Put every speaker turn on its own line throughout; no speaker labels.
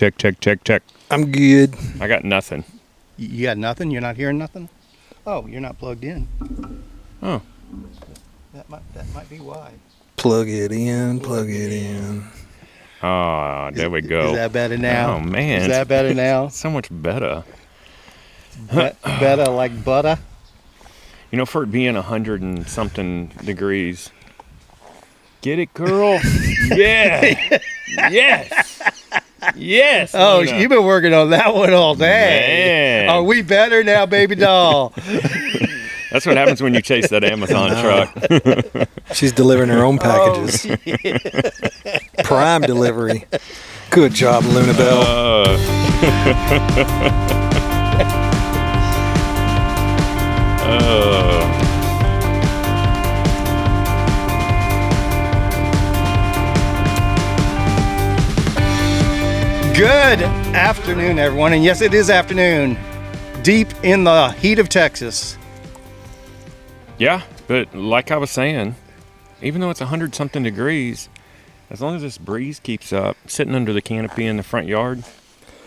Check, check, check, check.
I'm good.
I got nothing.
You got nothing? You're not hearing nothing? Oh, you're not plugged in.
Oh.
That might be why.
Plug it in, plug it in.
Oh, there we go.
Is that better now?
Oh, man.
Is that better now?
So much better.
Better like butter?
You know, for it being 100 and something degrees. Get it, girl? Yeah. Yes. Yes.
Oh,
Luna.
you've been working on that one all day.
Man.
Are we better now, baby doll?
That's what happens when you chase that Amazon truck.
She's delivering her own packages. Prime delivery. Good job, Luna Bell.
Good afternoon, everyone. And yes, it is afternoon. Deep in the heat of Texas.
Yeah, but like I was saying, even though it's 100 something degrees, as long as this breeze keeps up, sitting under the canopy in the front yard,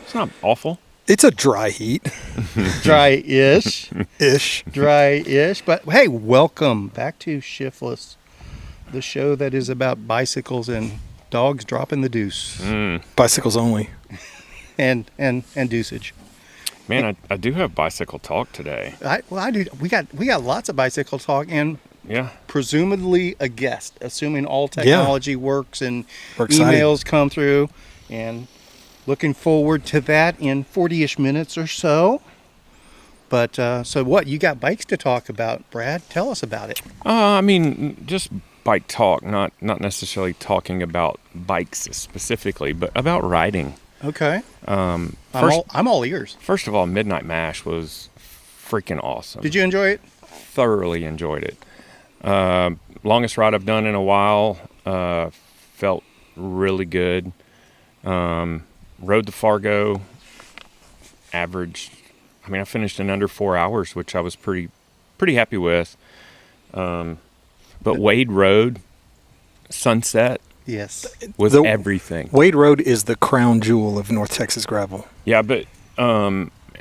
it's not awful.
It's a dry heat.
Dry-ish.
Ish.
Dry-ish. But hey, welcome back to ShiftLess, the show that is about bicycles and dogs dropping the deuce.
Bicycles only.
And deuceage.
Man, I do have bicycle talk today.
I do. We got lots of bicycle talk and
Yeah.
presumably a guest, assuming all technology works and
We're excited.
emails come through, and looking forward to that in 40-ish minutes or so. But so what? You got bikes to talk about, Brad? Tell us about it.
I mean, just bike talk, not necessarily talking about bikes specifically, but about riding.
Okay.
First,
I'm all ears.
First of all, Midnight Mash was freaking awesome.
Did you enjoy it?
Thoroughly enjoyed it. Longest ride I've done in a while. Felt really good. Rode the Fargo. Average. I mean, I finished in under 4 hours, which I was pretty happy with. But Wade Road, Sunset,
Yes.
was everything.
Wade Road is the crown jewel of North Texas gravel.
Yeah, but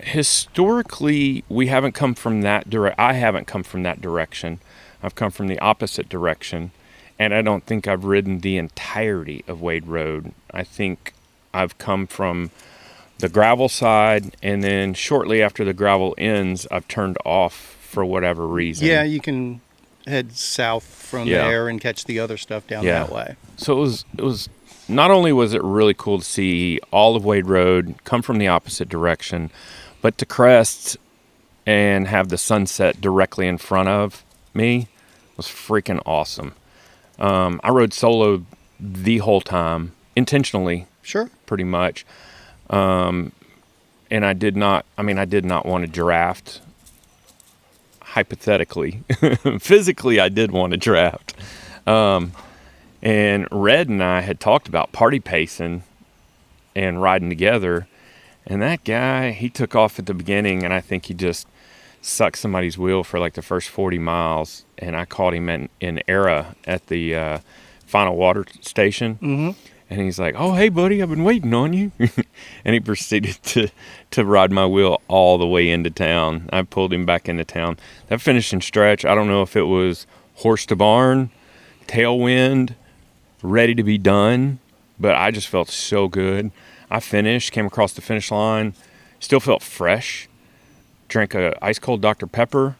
historically, we haven't come from that I haven't come from that direction. I've come from the opposite direction, and I don't think I've ridden the entirety of Wade Road. I think I've come from the gravel side, and then shortly after the gravel ends, I've turned off for whatever reason.
Yeah, you can head south from there and catch the other stuff down that way.
So it was not only was it really cool to see all of Wade Road come from the opposite direction, but to crest and have the sunset directly in front of me was freaking awesome. I rode solo the whole time, intentionally.
Sure.
Pretty much. And I did not want to draft. Hypothetically. Physically, I did want to draft. And Red and I had talked about party pacing and riding together. And that guy, he took off at the beginning, and I think he just sucked somebody's wheel for like the first 40 miles. And I caught him in Era at the final water station. Mm-hmm. And he's like, "Oh, hey, buddy, I've been waiting on you." And he proceeded to ride my wheel all the way into town. I pulled him back into town. That finishing stretch, I don't know if it was horse to barn, tailwind, ready to be done, but I just felt so good. I finished, came across the finish line, still felt fresh, drank a ice cold Dr. Pepper,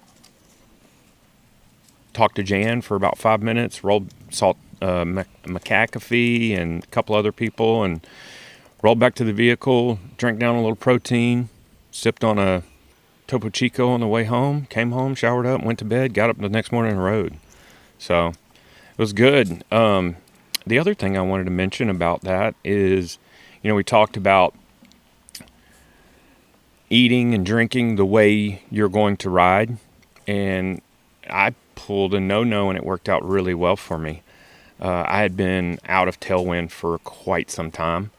talked to Jan for about 5 minutes, rolled salt McAfee and a couple other people, and rolled back to the vehicle, drank down a little protein, sipped on a Topo Chico on the way home, came home, showered up, went to bed, got up the next morning and rode. So it was good. The other thing I wanted to mention about that is, we talked about eating and drinking the way you're going to ride, and I pulled a no-no, and it worked out really well for me. I had been out of Tailwind for quite some time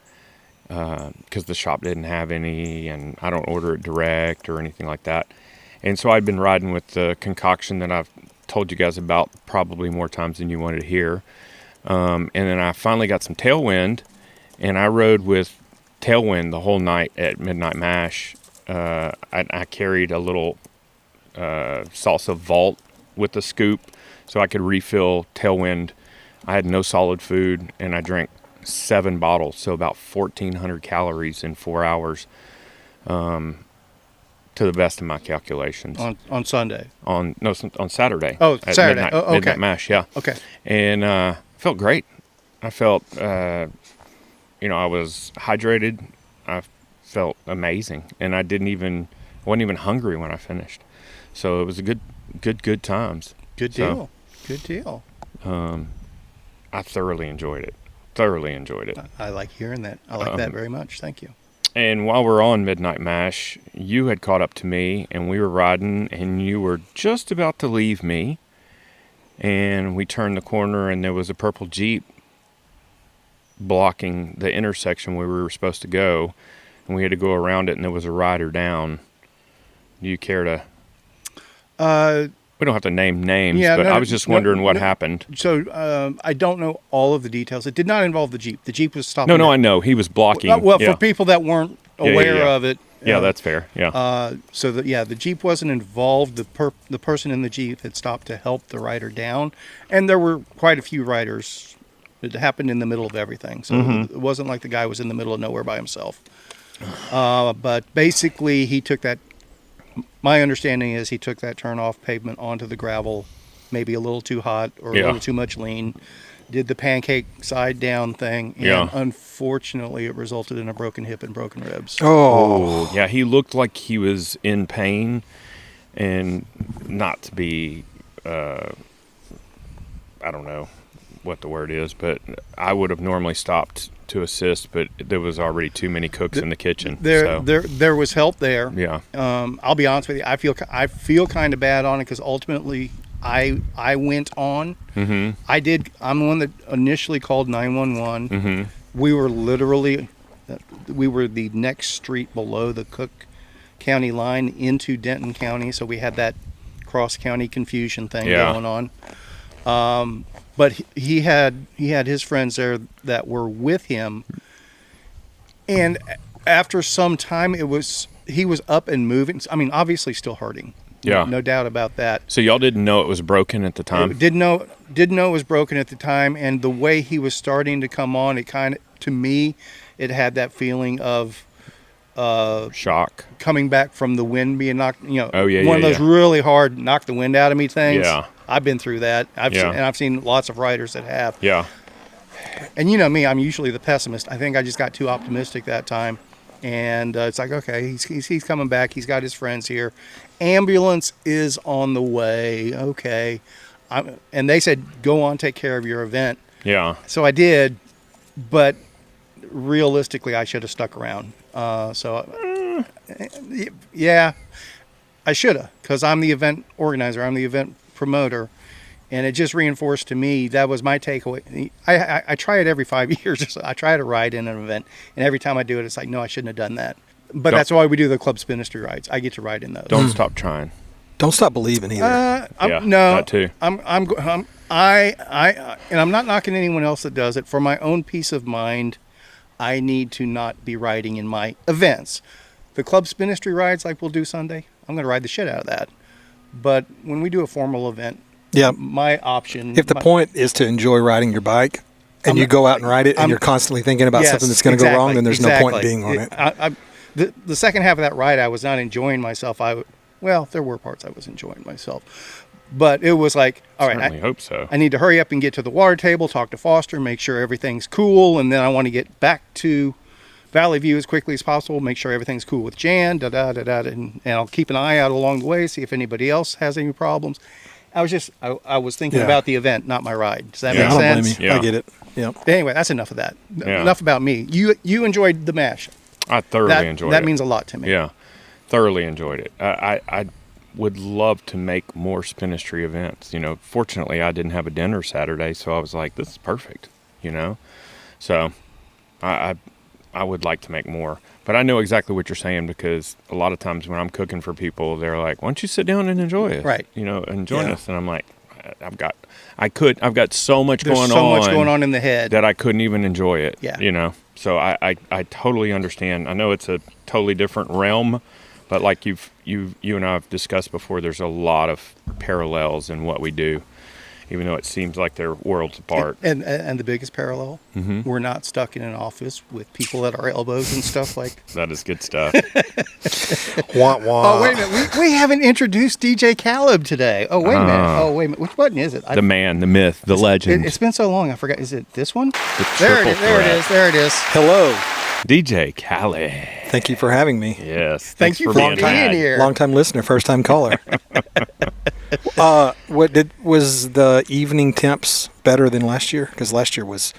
because the shop didn't have any, and I don't order it direct or anything like that. And so I'd been riding with the concoction that I've told you guys about probably more times than you wanted to hear. And then I finally got some Tailwind, and I rode with Tailwind the whole night at Midnight Mash. I carried a little salsa vault with a scoop so I could refill Tailwind. I had no solid food, and I drank 7 bottles, so about 1,400 calories in 4 hours, to the best of my calculations.
On Sunday?
On Saturday.
Oh, Saturday.
Midnight,
okay.
Midnight Mash, yeah.
Okay.
And felt great. I felt, I was hydrated. I felt amazing, and I wasn't even hungry when I finished. So it was a good times.
Good deal. Good deal.
I thoroughly enjoyed it.
I like hearing that. I like that very much. Thank you.
And while we're on Midnight Mash, you had caught up to me, and we were riding, and you were just about to leave me, and we turned the corner, and there was a purple Jeep blocking the intersection where we were supposed to go, and we had to go around it, and there was a rider down. Do you care to... we don't have to name names, but I was just wondering what happened.
So I don't know all of the details. It did not involve the Jeep. The Jeep was stopping.
No, I know. He was blocking.
Well, for people that weren't aware of it.
Yeah, that's fair. Yeah.
The Jeep wasn't involved. The person in the Jeep had stopped to help the rider down, and there were quite a few riders. It happened in the middle of everything, so it wasn't like the guy was in the middle of nowhere by himself. But basically, he took that. My understanding is he took that turn-off pavement onto the gravel, maybe a little too hot or a little too much lean, did the pancake side-down thing, and unfortunately it resulted in a broken hip and broken ribs.
Oh. Yeah, he looked like he was in pain, and not to be, I don't know what the word is, but I would have normally stopped to assist, but there was already too many cooks in the kitchen.
There was help there.
Yeah.
I'll be honest with you. I feel kind of bad on it because ultimately I went on. Mm-hmm. I'm the one that initially called 911. Mm-hmm. We were the next street below the Cook County line into Denton County, so we had that cross county confusion thing going on. But he had his friends there that were with him, and after some time, he was up and moving. I mean, obviously still hurting.
Yeah,
no doubt about that.
So y'all didn't know it was broken at the time?
Didn't know it was broken at the time, and the way he was starting to come on, it kind of, to me, it had that feeling of
shock
coming back from the wind being knocked. One of those really hard knock the wind out of me things.
Yeah.
I've been through that. I've seen lots of riders that have.
Yeah.
And you know me, I'm usually the pessimist. I think I just got too optimistic that time. And it's like, okay, he's coming back. He's got his friends here. Ambulance is on the way. Okay. And they said, go on, take care of your event.
Yeah.
So I did, but realistically, I should have stuck around. Yeah, I should have, because I'm the event organizer. I'm the event promoter, and it just reinforced to me that was my takeaway. I try it every 5 years. I try to ride in an event, and every time I do it, it's like, no, I shouldn't have done that. But that's why we do the Club Spinistry rides. I get to ride in those.
Don't stop trying.
Don't stop believing either.
No,
that too.
And I'm not knocking anyone else that does it. For my own peace of mind, I need to not be riding in my events. The Club Spinistry rides like we'll do Sunday, I'm going to ride the shit out of that. But when we do a formal event, my option...
If the point is to enjoy riding your bike, and you go out and ride it, and you're constantly thinking about something that's going to go wrong, then there's no point in being on it.
The second half of that ride, I was not enjoying myself. There were parts I was enjoying myself. But it was like, all right,
I hope so.
I need to hurry up and get to the water table, talk to Foster, make sure everything's cool, and then I want to get back to Valley View as quickly as possible, make sure everything's cool with Jan, and I'll keep an eye out along the way, see if anybody else has any problems. I was thinking about the event, not my ride. Does that make sense?
I don't blame you. I get it. Yeah.
Anyway, that's enough of that. Enough about me. You enjoyed the MASH.
I thoroughly enjoyed it.
That means a lot to me.
Yeah, thoroughly enjoyed it. I would love to make more Spinistry events. Fortunately, I didn't have a dinner Saturday, so I was like, this is perfect. So I would like to make more. But I know exactly what you're saying, because a lot of times when I'm cooking for people, they're like, why don't you sit down and enjoy it?
Right.
And join us. And I'm like, I've got so much
There's
going on.
so much going on in the head
that I couldn't even enjoy it.
Yeah.
So I totally understand. I know it's a totally different realm, but like you and I have discussed before, there's a lot of parallels in what we do, even though it seems like they're worlds apart.
And the biggest parallel, we're not stuck in an office with people at our elbows and stuff like.
That is good stuff.
Wah, wah.
Oh, wait a minute. We haven't introduced DJ Caleb today. Oh, wait a minute. Oh, wait a minute. Which button is it?
The man, the myth, the legend.
It's been so long. I forgot. Is it this one?
There
it is.
Hello.
DJ Khaled.
Thank you for having me.
Yes.
Thank you for being here.
Long-time listener, first-time caller. Was the evening temps better than last year? Because last year was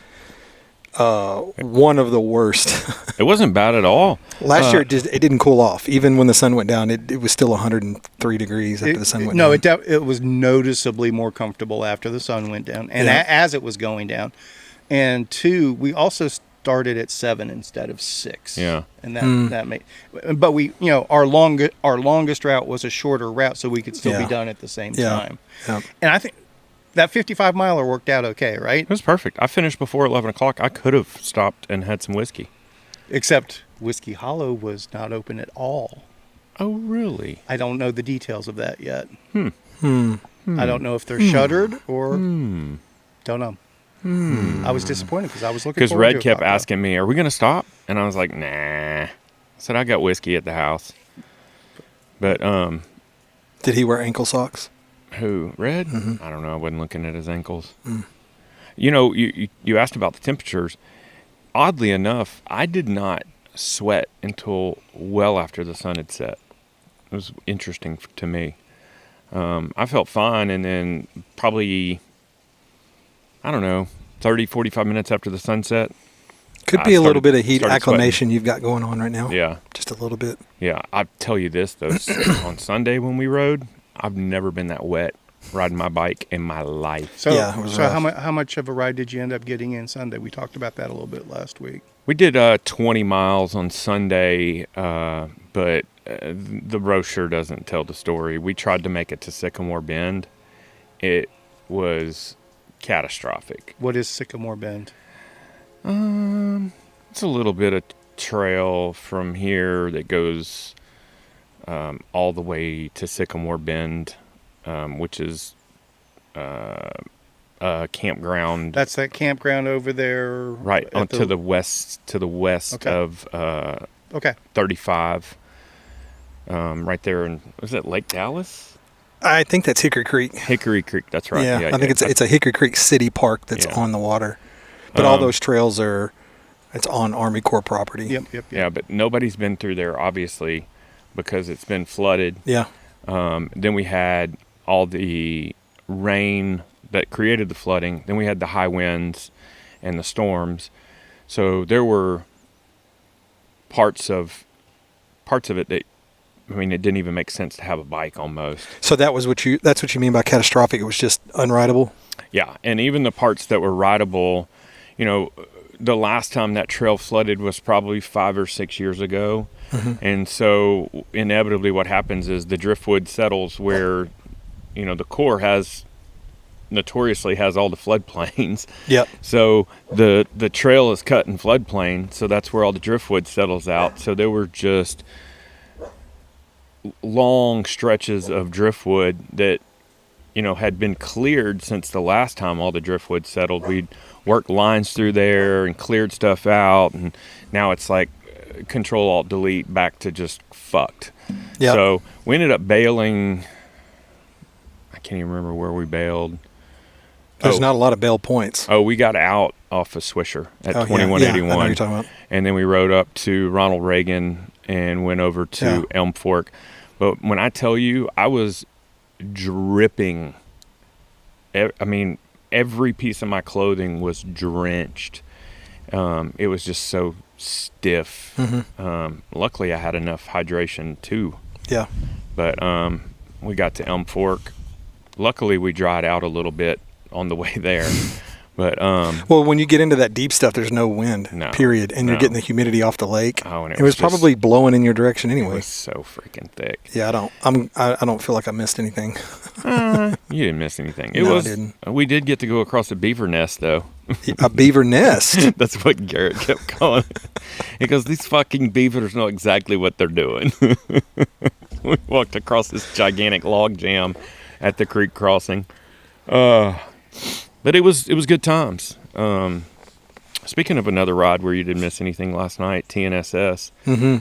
one of the worst.
It wasn't bad at all.
Last year, it didn't cool off. Even when the sun went down, it was still 103 degrees after the sun went down.
No, it was noticeably more comfortable after the sun went down, and as it was going down. And two, we also started at 7 instead of 6.
Yeah,
and that made. But we, our longest route was a shorter route, so we could still be done at the same time.
Yeah.
And I think that 55 miler worked out okay, right?
It was perfect. I finished before 11 o'clock. I could have stopped and had some whiskey.
Except Whiskey Hollow was not open at all.
Oh, really?
I don't know the details of that yet.
Hmm.
I don't know if they're shuttered or don't know. I was disappointed because I was looking forward to it.
Because Red kept asking me, "Are we going to stop?" And I was like, "Nah." I said, "I got whiskey at the house." But
did he wear ankle socks?
Who? Red? I don't know. I wasn't looking at his ankles. You asked about the temperatures. Oddly enough, I did not sweat until well after the sun had set. It was interesting to me. I felt fine, and then probably, I don't know, 30, 45 minutes after the sunset.
Could be a little bit of heat acclimation you've got going on right now.
Yeah.
Just a little bit.
Yeah. I tell you this, though. On Sunday when we rode, I've never been that wet riding my bike in my life.
So how much of a ride did you end up getting in Sunday? We talked about that a little bit last week.
We did 20 miles on Sunday, but the brochure doesn't tell the story. We tried to make it to Sycamore Bend. It was catastrophic.
What is Sycamore Bend?
It's a little bit of trail from here that goes all the way to Sycamore Bend, which is a campground.
That's that campground over there,
right to the west of 35. Right there in, was it Lake Dallas?
I think that's Hickory Creek.
Hickory Creek, that's right.
Yeah, I think it's a Hickory Creek City Park that's on the water. But all those trails it's on Army Corps property.
Yep.
Yeah, but nobody's been through there, obviously, because it's been flooded.
Yeah.
Then we had all the rain that created the flooding. Then we had the high winds and the storms. So there were parts of it that, I mean, it didn't even make sense to have a bike almost.
So that's what you mean by catastrophic. It was just unrideable?
Yeah, and even the parts that were rideable, the last time that trail flooded was probably 5 or 6 years ago. And so inevitably what happens is the driftwood settles where, the Corps notoriously has all the floodplains.
Yep.
So the trail is cut in floodplain, so that's where all the driftwood settles out. So there were just long stretches of driftwood that, had been cleared since the last time all the driftwood settled. We'd worked lines through there and cleared stuff out, and now it's like Control-Alt-Delete back to just fucked.
Yep.
So we ended up bailing. I can't even remember where we bailed.
There's not a lot of bail points.
Oh, we got out off of Swisher at 2181.
Yeah, I know what you're talking about.
And then we rode up to Ronald Reagan and went over to Elm Fork. But when I tell you, I was dripping. I mean, every piece of my clothing was drenched. It was just so stiff. Luckily, I had enough hydration too.
Yeah.
But we got to Elm Fork. Luckily, we dried out a little bit on the way there. But
well, when you get into that deep stuff, there's no wind, period, and you're getting the humidity off the lake.
Oh, and
it was probably blowing in your direction anyway.
It was so freaking thick.
Yeah, I don't feel like I missed anything.
You didn't miss anything.
I didn't.
We did get to go across a beaver nest, though.
A beaver nest?
That's what Garrett kept calling it. He goes, these fucking beavers know exactly what they're doing. We walked across this gigantic log jam at the creek crossing. But it was good times. Speaking of another ride where you didn't miss anything last night, TNSS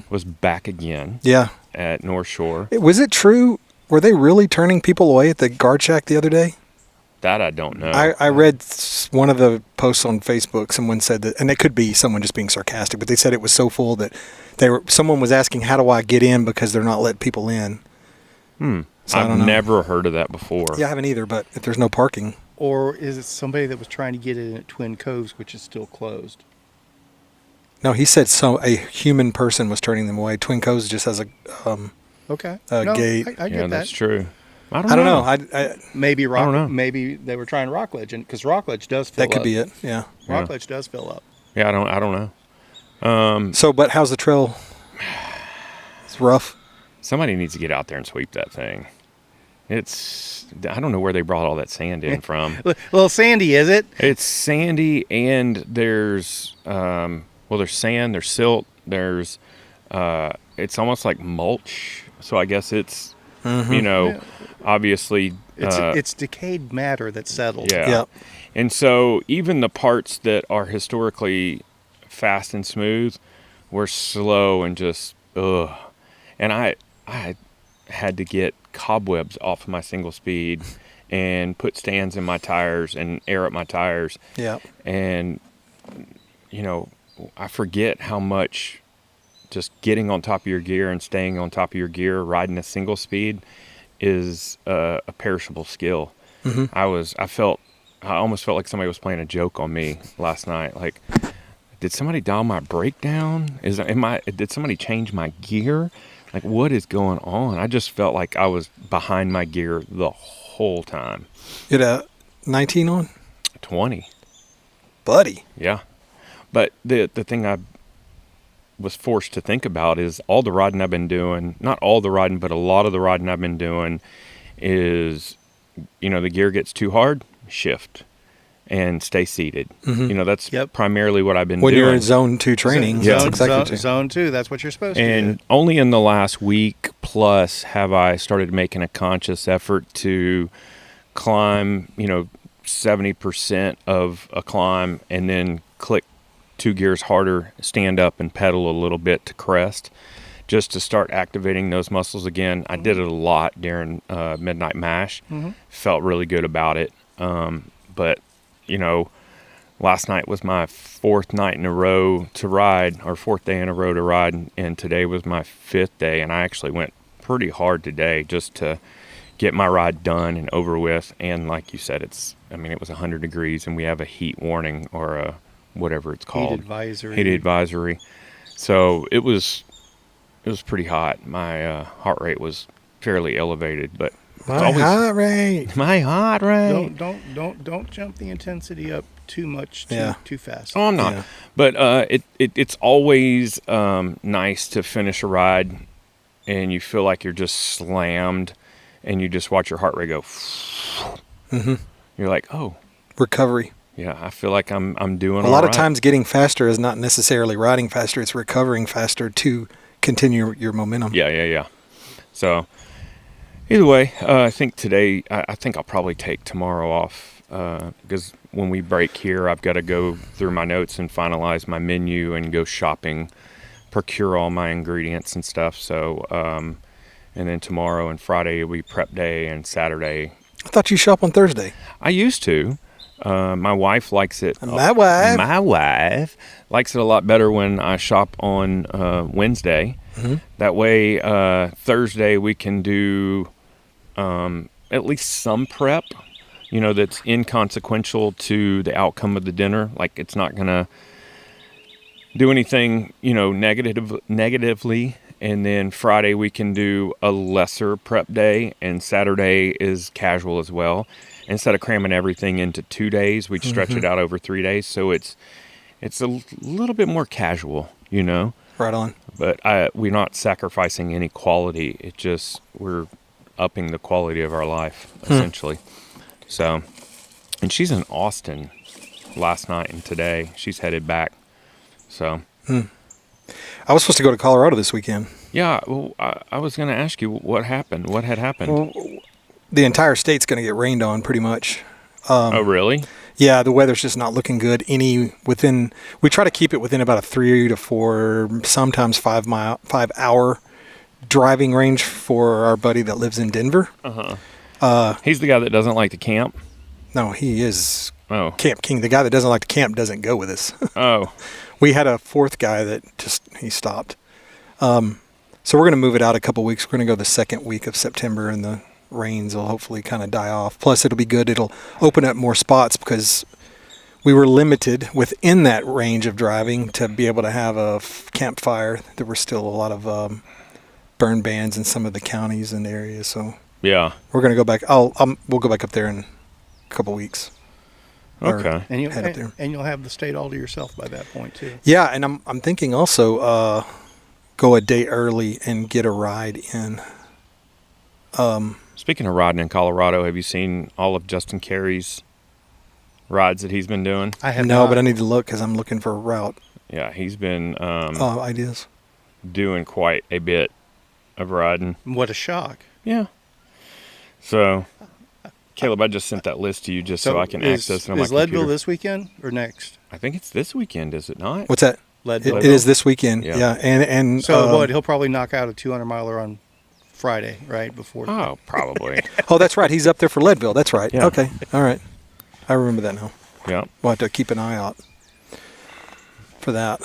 was back again.
Yeah.
At North Shore.
Was it true? Were they really turning people away at the guard shack the other day?
That I don't know.
I read one of the posts on Facebook. Someone said that, and it could be someone just being sarcastic, but they said it was so full that someone was asking, how do I get in, because they're not letting people in. So
I've never heard of that before.
Yeah, I haven't either, but if there's no parking.
Or is it somebody that was trying to get in at Twin Coves, which is still closed?
No, he said a human person was turning them away. Twin Coves just has a gate.
I get that.
That's true. I don't know.
Maybe I don't know. Maybe they were trying Rockledge, because Rockledge does fill up.
That could be it. Yeah.
Rockledge does fill up.
Yeah, I don't know.
But how's the trail? It's rough.
Somebody needs to get out there and sweep that thing. I don't know where they brought all that sand in from.
A little sandy, is it?
It's sandy, and there's sand, there's silt, there's it's almost like mulch. So I guess it's obviously
it's decayed matter that's settled.
Yeah. Yep. And so even the parts that are historically fast and smooth were slow and just ugh. And I had to get cobwebs off of my single speed and put stands in my tires and air up my tires.
Yeah.
And I forget how much just getting on top of your gear and staying on top of your gear, riding a single speed, is a perishable skill. I almost felt like somebody was playing a joke on me last night. Like, did somebody dial my brake down? Did somebody change my gear? Like, what is going on? I just felt like I was behind my gear the whole time.
You had a 19 on?
20.
Buddy.
Yeah. But the thing I was forced to think about is all the riding I've been doing, not all the riding, but a lot of the riding I've been doing is, the gear gets too hard, shift and stay seated. That's primarily what I've been doing.
When you're in zone 2 training.
Zone 2, that's what you're supposed to do.
And only in the last week plus have I started making a conscious effort to climb, 70% of a climb and then click 2 gears harder, stand up and pedal a little bit to crest, just to start activating those muscles again. I did it a lot during Midnight Mash. Felt really good about it. But last night was my 4th night in a row to ride, or 4th day in a row to ride, and today was my 5th day, and I actually went pretty hard today just to get my ride done and over with. And like you said, it was 100 degrees, and we have a heat warning, or a whatever it's called. Heat advisory. So it was pretty hot. My heart rate was fairly elevated, but
My heart rate.
Don't jump the intensity up too much too fast.
Oh, I'm not. Yeah. But it's always nice to finish a ride and you feel like you're just slammed and you just watch your heart rate go. You're like, oh,
recovery.
Yeah, I feel like I'm doing
a lot of times getting faster is not necessarily riding faster, it's recovering faster to continue your momentum.
Yeah. So either way, I think today, I think I'll probably take tomorrow off because when we break here, I've got to go through my notes and finalize my menu and go shopping, procure all my ingredients and stuff. So, and then tomorrow and Friday will be prep day, and Saturday.
I thought you shop on Thursday.
I used to. My wife likes it.
My wife
likes it a lot better when I shop on Wednesday. That way, Thursday we can do at least some prep, that's inconsequential to the outcome of the dinner. Like, it's not going to do anything, negatively. And then Friday we can do a lesser prep day, and Saturday is casual as well. Instead of cramming everything into 2 days, we'd stretch it out over 3 days. So it's a little bit more casual, you know.
Right on.
But we're not sacrificing any quality. It just, we're upping the quality of our life, essentially. So, and she's in Austin last night and today. She's headed back. So.
I was supposed to go to Colorado this weekend.
Yeah, well, I was going to ask you what happened. What had happened?
Well, the entire state's going to get rained on pretty much.
Oh, really?
Yeah, the weather's just not looking good. We try to keep it within about a 3 to 4, sometimes 5 hour driving range for our buddy that lives in Denver.
He's the guy that doesn't like to camp?
No, he is
Oh.
Camp King. The guy that doesn't like to camp doesn't go with us.
Oh.
We had a fourth guy that he stopped. So we're going to move it out a couple weeks. We're going to go the second week of September, and the rains will hopefully kind of die off. Plus, it'll be good. It'll open up more spots because we were limited within that range of driving to be able to have a campfire. There were still a lot of burn bans in some of the counties and areas. So
Yeah.
we're going to go back. We'll go back up there in a couple weeks.
Okay.
And
head up there.
you'll have the state all to yourself by that point too.
Yeah, and I'm thinking also go a day early and get a ride in.
Speaking of riding in Colorado, have you seen all of Justin Carey's rides that he's been doing?
I have
No,
not.
but I need to look because I'm looking for a route
Yeah, he's been
ideas.
doing quite a bit of riding.
What a shock!
Yeah. So, Caleb, I just sent that list to you just so I can access it on my
Is Leadville
computer.
this weekend or next?
I think it's this weekend, is it not?
What's that?
Leadville.
It is this weekend.
Yeah.
Yeah, and
So what? He'll probably knock out a 200-miler on Friday, right before.
Oh, probably.
oh, that's right. He's up there for Leadville. That's right.
Yeah.
Okay. All right. I remember that now.
Yeah.
We'll have to keep an eye out for that.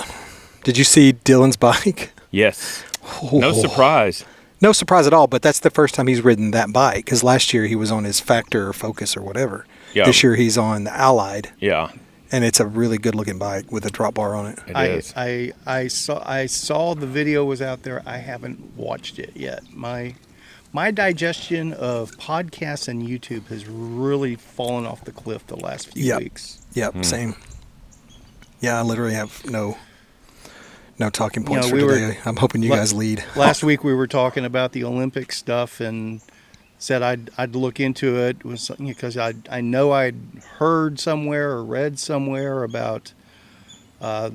Did you see Dylan's bike?
Yes. No surprise.
No surprise at all, but that's the first time he's ridden that bike because last year he was on his Factor or Focus or whatever.
Yeah.
This year he's on the Allied,
Yeah,
and it's a really good looking bike with a drop bar on it.
it is.
I saw the video was out there. I haven't watched it yet. My digestion of podcasts and YouTube has really fallen off the cliff the last few
Yep.
weeks.
Yep, same. Yeah, I literally have no talking points
You
for
know, we
today.
were-
I'm hoping you guys lead.
Last week we were talking about the Olympic stuff and said I'd look into it because I know I'd heard somewhere or read somewhere about the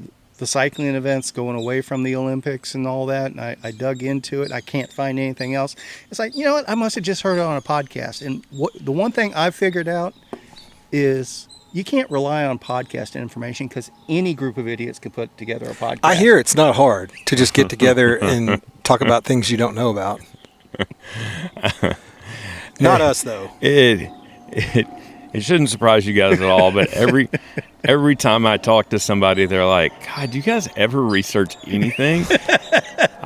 cycling events going away from the Olympics and all that, and I dug into it. I can't find anything else. It's like, you know what? I must have just heard it on a podcast. And the one thing I figured out is you can't rely on podcast information because any group of idiots can put together a podcast.
I hear it's not hard to just get together and talk about things you don't know about. Not us, though.
It shouldn't surprise you guys at all, but every time I talk to somebody, they're like, God, do you guys ever research anything?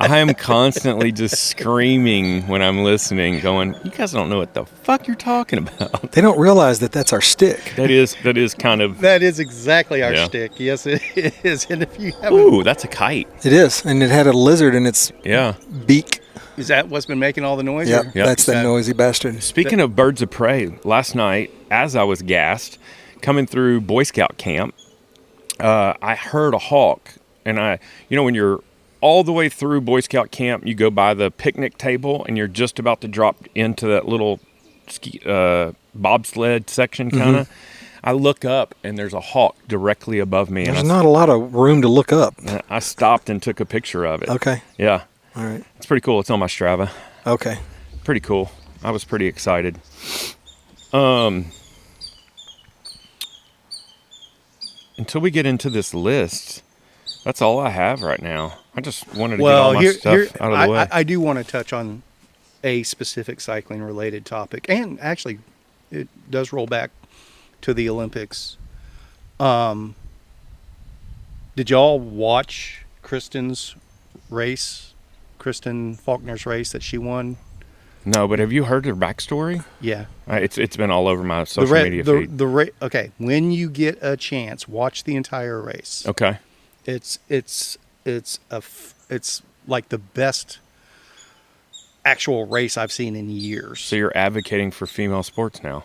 I am constantly just screaming when I'm listening, going, you guys don't know what the fuck you're talking about.
They don't realize that that's our stick.
That is kind of,
That is exactly our
Yeah.
shtick. Yes, it is. And if you haven't,
ooh, that's a kite.
It is, and it had a lizard in its
Yeah.
beak.
is that what's been making all the noise?
Yep,
or-
Yep.
that's that noisy bastard.
Speaking of birds of prey, last night, as I was gassed, coming through Boy Scout camp, I heard a hawk. And when you're all the way through Boy Scout camp, you go by the picnic table and you're just about to drop into that little bobsled section kind of. I look up and there's a hawk directly above me.
There's
And
not a lot of room to look up.
I stopped and took a picture of it.
Okay,
Yeah.
all right.
It's pretty cool. It's on my Strava.
Okay.
Pretty cool. I was pretty excited. Until we get into this list, that's all I have right now. I just wanted to get all my stuff out of the way.
I do want to touch on a specific cycling related topic, and actually, it does roll back to the Olympics. Did y'all watch Kristen's race? Kristen Faulkner's race that she won?
No, but have you heard her backstory?
Yeah.
It's been all over my social media feed.
Okay, when you get a chance, watch the entire race.
Okay.
It's like the best actual race I've seen in years.
So you're advocating for female sports now?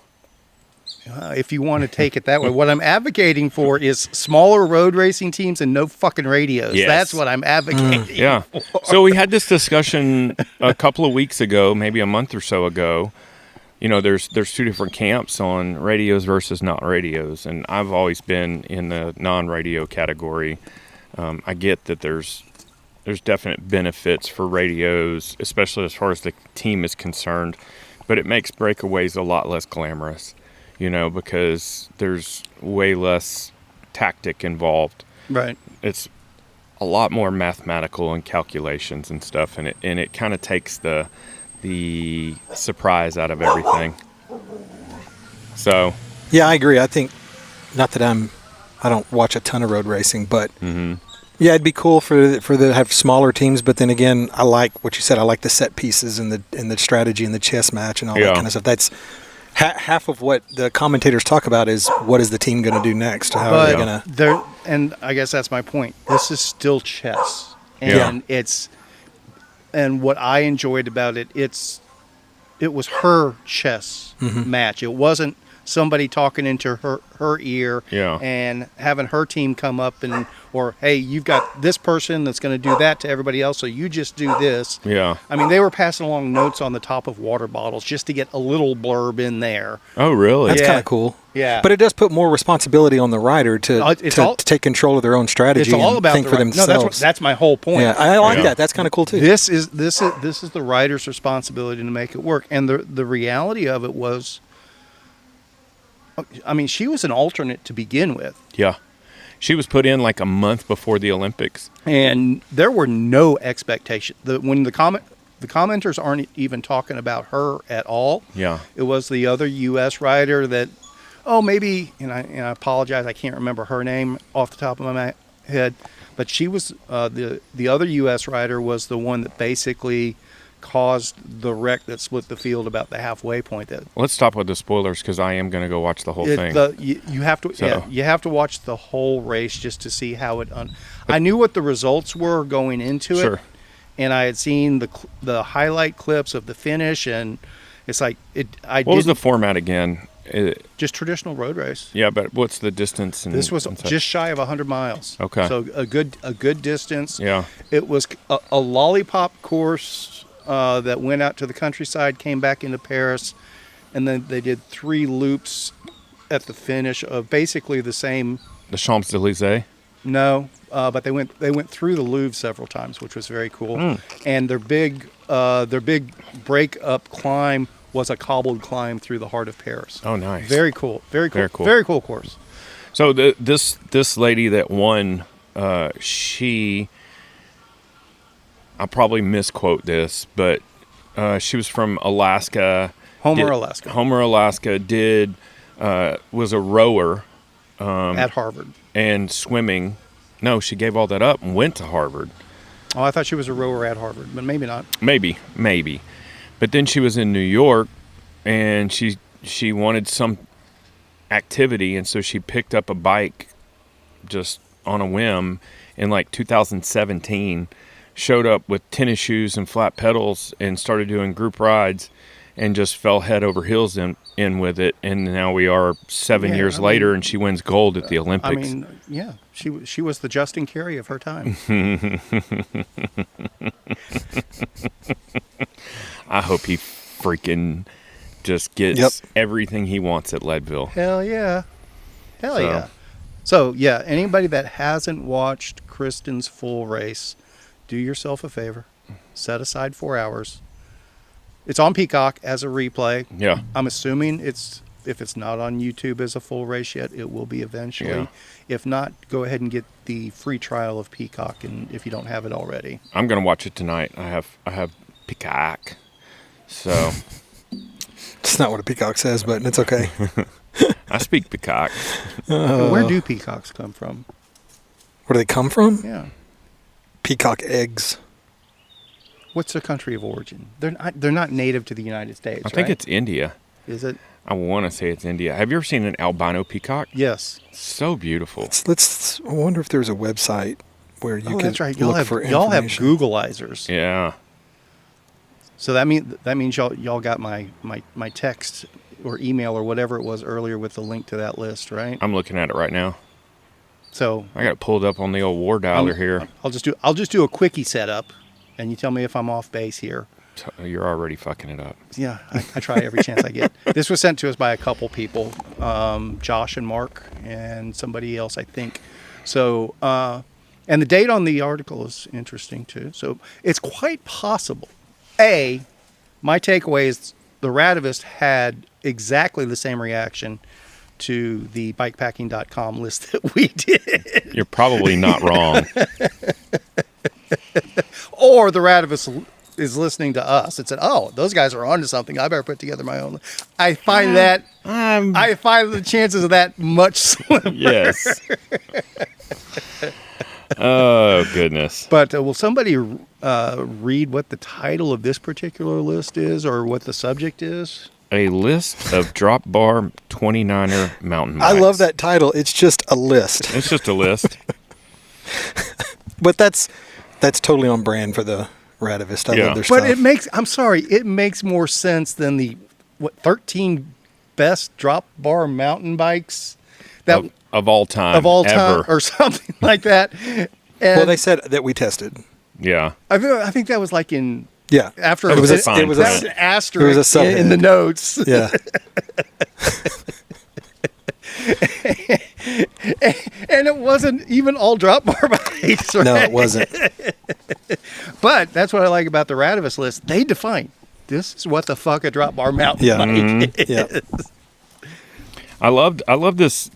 If you want to take it that way, what I'm advocating for is smaller road racing teams and no fucking radios.
Yes.
That's what I'm advocating.
Yeah.
for.
So we had this discussion a couple of weeks ago, maybe a month or so ago. You know, there's two different camps on radios versus not radios, and I've always been in the non-radio category. I get that there's definite benefits for radios, especially as far as the team is concerned, but it makes breakaways a lot less glamorous, you know, because there's way less tactic involved.
Right.
It's a lot more mathematical and calculations and stuff, and it kind of takes the surprise out of everything. So
Yeah, I agree. I think, not that I don't watch a ton of road racing, but yeah, it'd be cool for the have smaller teams. But then again, I like what you said. I like the set pieces and the strategy and the chess match and all that kind of stuff. That's half of what the commentators talk about is what is the team going to do next? How are they going to?
And I guess that's my point. This is still chess, and and what I enjoyed about it, it was her chess match. It wasn't somebody talking into her ear and having her team come up or hey, you've got this person that's going to do that to everybody else, so you just do this.
Yeah.
I mean, they were passing along notes on the top of water bottles just to get a little blurb in there.
Oh, really?
That's kind of cool.
Yeah.
But it does put more responsibility on the rider to take control of their own strategy
it's all
and
about
think for themselves.
No, that's my whole point.
Yeah, I like that. That's kind of cool too.
This is the rider's responsibility to make it work. And the reality of it was, I mean, she was an alternate to begin with.
Yeah. She was put in like a month before the Olympics.
And there were no expectations. When the commenters aren't even talking about her at all.
Yeah.
It was the other U.S. rider that, maybe, and I apologize, I can't remember her name off the top of my head, but she was, the other U.S. rider was the one that basically caused the wreck that split the field about the halfway point.
Let's stop with the spoilers because I am going to go watch the whole thing.
You have to you have to watch the whole race just to see how it. I knew what the results were going into it, and I had seen the highlight clips of the finish, and it's like it. What
was the format again?
Just traditional road race.
Yeah, but what's the distance?
This was just shy of 100 miles.
Okay,
so a good distance.
Yeah,
it was a lollipop course. That went out to the countryside, came back into Paris, and then they did 3 loops at the finish of basically the same.
The Champs-Élysées?
No, but they went through the Louvre several times, which was very cool. And their big break-up climb was a cobbled climb through the heart of Paris.
Oh, nice!
Very cool, very cool course.
So this lady that won, I'll probably misquote this, but she was from Alaska.
Homer, Alaska.
Was a rower.
At Harvard.
And swimming. No, she gave all that up and went to Harvard.
Oh, I thought she was a rower at Harvard, but maybe not.
Maybe. But then she was in New York, and she wanted some activity, and so she picked up a bike just on a whim in like 2017. Showed up with tennis shoes and flat pedals and started doing group rides and just fell head over heels in with it. And now we are 7 years later, and she wins gold at the Olympics.
I mean, yeah, she was the Justin Carey of her time.
I hope he freaking just gets everything he wants at Leadville.
Hell yeah. So, yeah, anybody that hasn't watched Kristen's full race, do yourself a favor. Set aside 4 hours. It's on Peacock as a replay.
Yeah.
I'm assuming if it's not on YouTube as a full race yet, it will be eventually.
Yeah.
If not, go ahead and get the free trial of Peacock, and if you don't have it already.
I'm going to watch it tonight. I have Peacock. So
it's not what a peacock says, but it's okay.
I speak Peacock.
Where do peacocks come from?
Where do they come from?
Yeah.
Peacock eggs.
What's their country of origin? They're not native to the United States.
I think it's India.
Is it?
I want to say it's India. Have you ever seen an albino peacock?
Yes.
So beautiful.
I wonder if there's a website where you can
that's right.
look for information.
Y'all have Googleizers.
Yeah.
So that means y'all got my text or email or whatever it was earlier with the link to that list, right?
I'm looking at it right now.
So
I got it pulled up on the old war dialer here.
I'll just do a quickie setup, and you tell me if I'm off base here.
You're already fucking it up.
Yeah, I try every chance I get. This was sent to us by a couple people, Josh and Mark, and somebody else, I think. So, and the date on the article is interesting too. So it's quite possible. My takeaway is the Radavist had exactly the same reaction to the bikepacking.com list that we did.
You're probably not wrong.
Or the Radavist is listening to us and said, "Oh, those guys are onto something. I better put together my own." I find I find the chances of that much slimmer.
Yes. Oh, goodness.
But will somebody read what the title of this particular list is, or what the subject is?
A list of drop bar 29er mountain bikes.
I love that title. It's just a list.
It's just a list.
But that's totally on brand for the Radavist. I love their
But
stuff.
it makes more sense than the 13 best drop bar mountain bikes
of all time.
Ever. Or something like that. And
Well, they said that we tested.
Yeah.
I think that was like in
Yeah.
after
It was a
that
fine
was
print.
an asterisk
It was a subhead.
in the notes.
Yeah.
And it wasn't even all drop bar bikes. Right?
No, it wasn't.
But that's what I like about the Radavist list. They define this is what the fuck a drop bar mountain
Yeah.
bike is.
Yeah.
I love this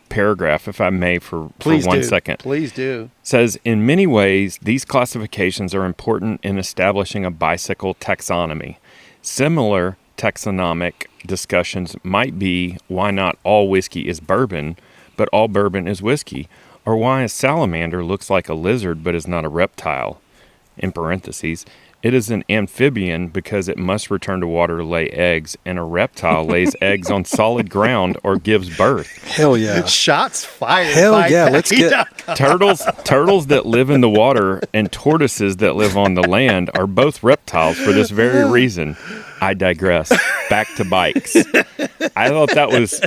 paragraph, if I may, for 1 second.
Please do.
Says, in many ways, these classifications are important in establishing a bicycle taxonomy. Similar taxonomic discussions might be why not all whiskey is bourbon, but all bourbon is whiskey, or why a salamander looks like a lizard but is not a reptile. In parentheses, it is an amphibian because it must return to water to lay eggs, and a reptile lays eggs on solid ground or gives birth.
Hell yeah.
Shots fired.
Hell yeah, let's get-
Turtles that live in the water and tortoises that live on the land are both reptiles for this very reason. I digress. Back to bikes. I thought that was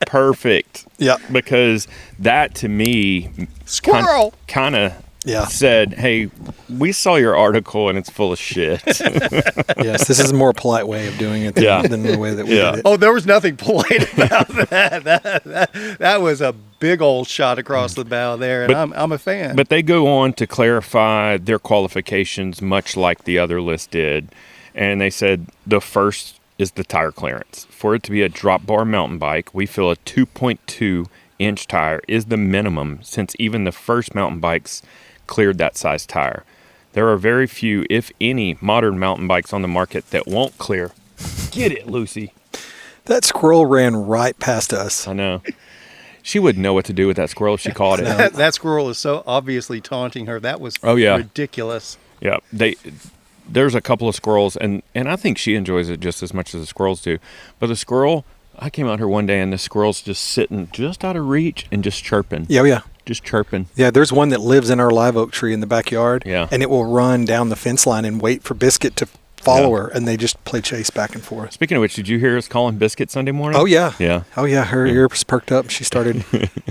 perfect.
Yeah.
Because that, to me,
Squirrel.
kind of
Yeah.
said, hey, we saw your article and it's full of shit.
Yes, this is a more polite way of doing it than the way that we
Yeah.
did it.
Oh, there was nothing polite about that. That was a big old shot across the bow there, and I'm a fan.
But they go on to clarify their qualifications much like the other list did. And they said the first is the tire clearance. For it to be a drop bar mountain bike, we feel a 2.2-inch tire is the minimum, since even the first mountain bikes cleared that size tire. There are very few, if any, modern mountain bikes on the market that won't clear. Get it, Lucy.
That squirrel ran right past us.
I know. She wouldn't know what to do with that squirrel if she caught it.
that squirrel is so obviously taunting her. That was ridiculous.
Yeah, there's a couple of squirrels, and I think she enjoys it just as much as the squirrels do. But the squirrel, I came out here one day, and the squirrel's just sitting just out of reach and just chirping.
Yeah, yeah.
Just chirping.
Yeah, there's one that lives in our live oak tree in the backyard.
Yeah.
And it will run down the fence line and wait for Biscuit to follow her, and they just play chase back and forth.
Speaking of which, did you hear us calling Biscuit Sunday morning?
Oh, yeah.
Yeah.
Oh, yeah. Her ears perked up. She started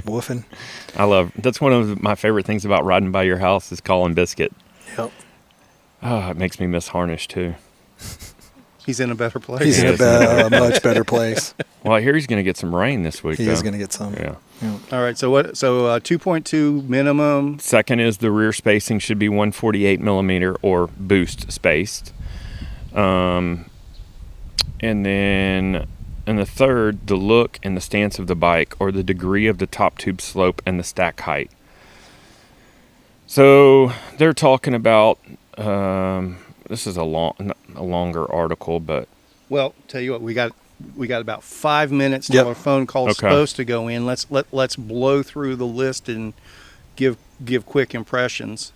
woofing.
That's one of my favorite things about riding by your house is calling Biscuit.
Yep.
Oh, it makes me miss Harnish, too.
He's in a better place.
He's in a much better place.
Well, I hear he's going to get some rain this week,
He
though.
is going to get some.
Yeah.
All right. So 2.2 minimum.
Second is the rear spacing should be 148 millimeter or boost spaced. And then in the third, the look and the stance of the bike, or the degree of the top tube slope and the stack height. So they're talking about, this is a longer article, but
Well, tell you what, we got about 5 minutes till our phone call is supposed to go in. Let's blow through the list and give quick impressions.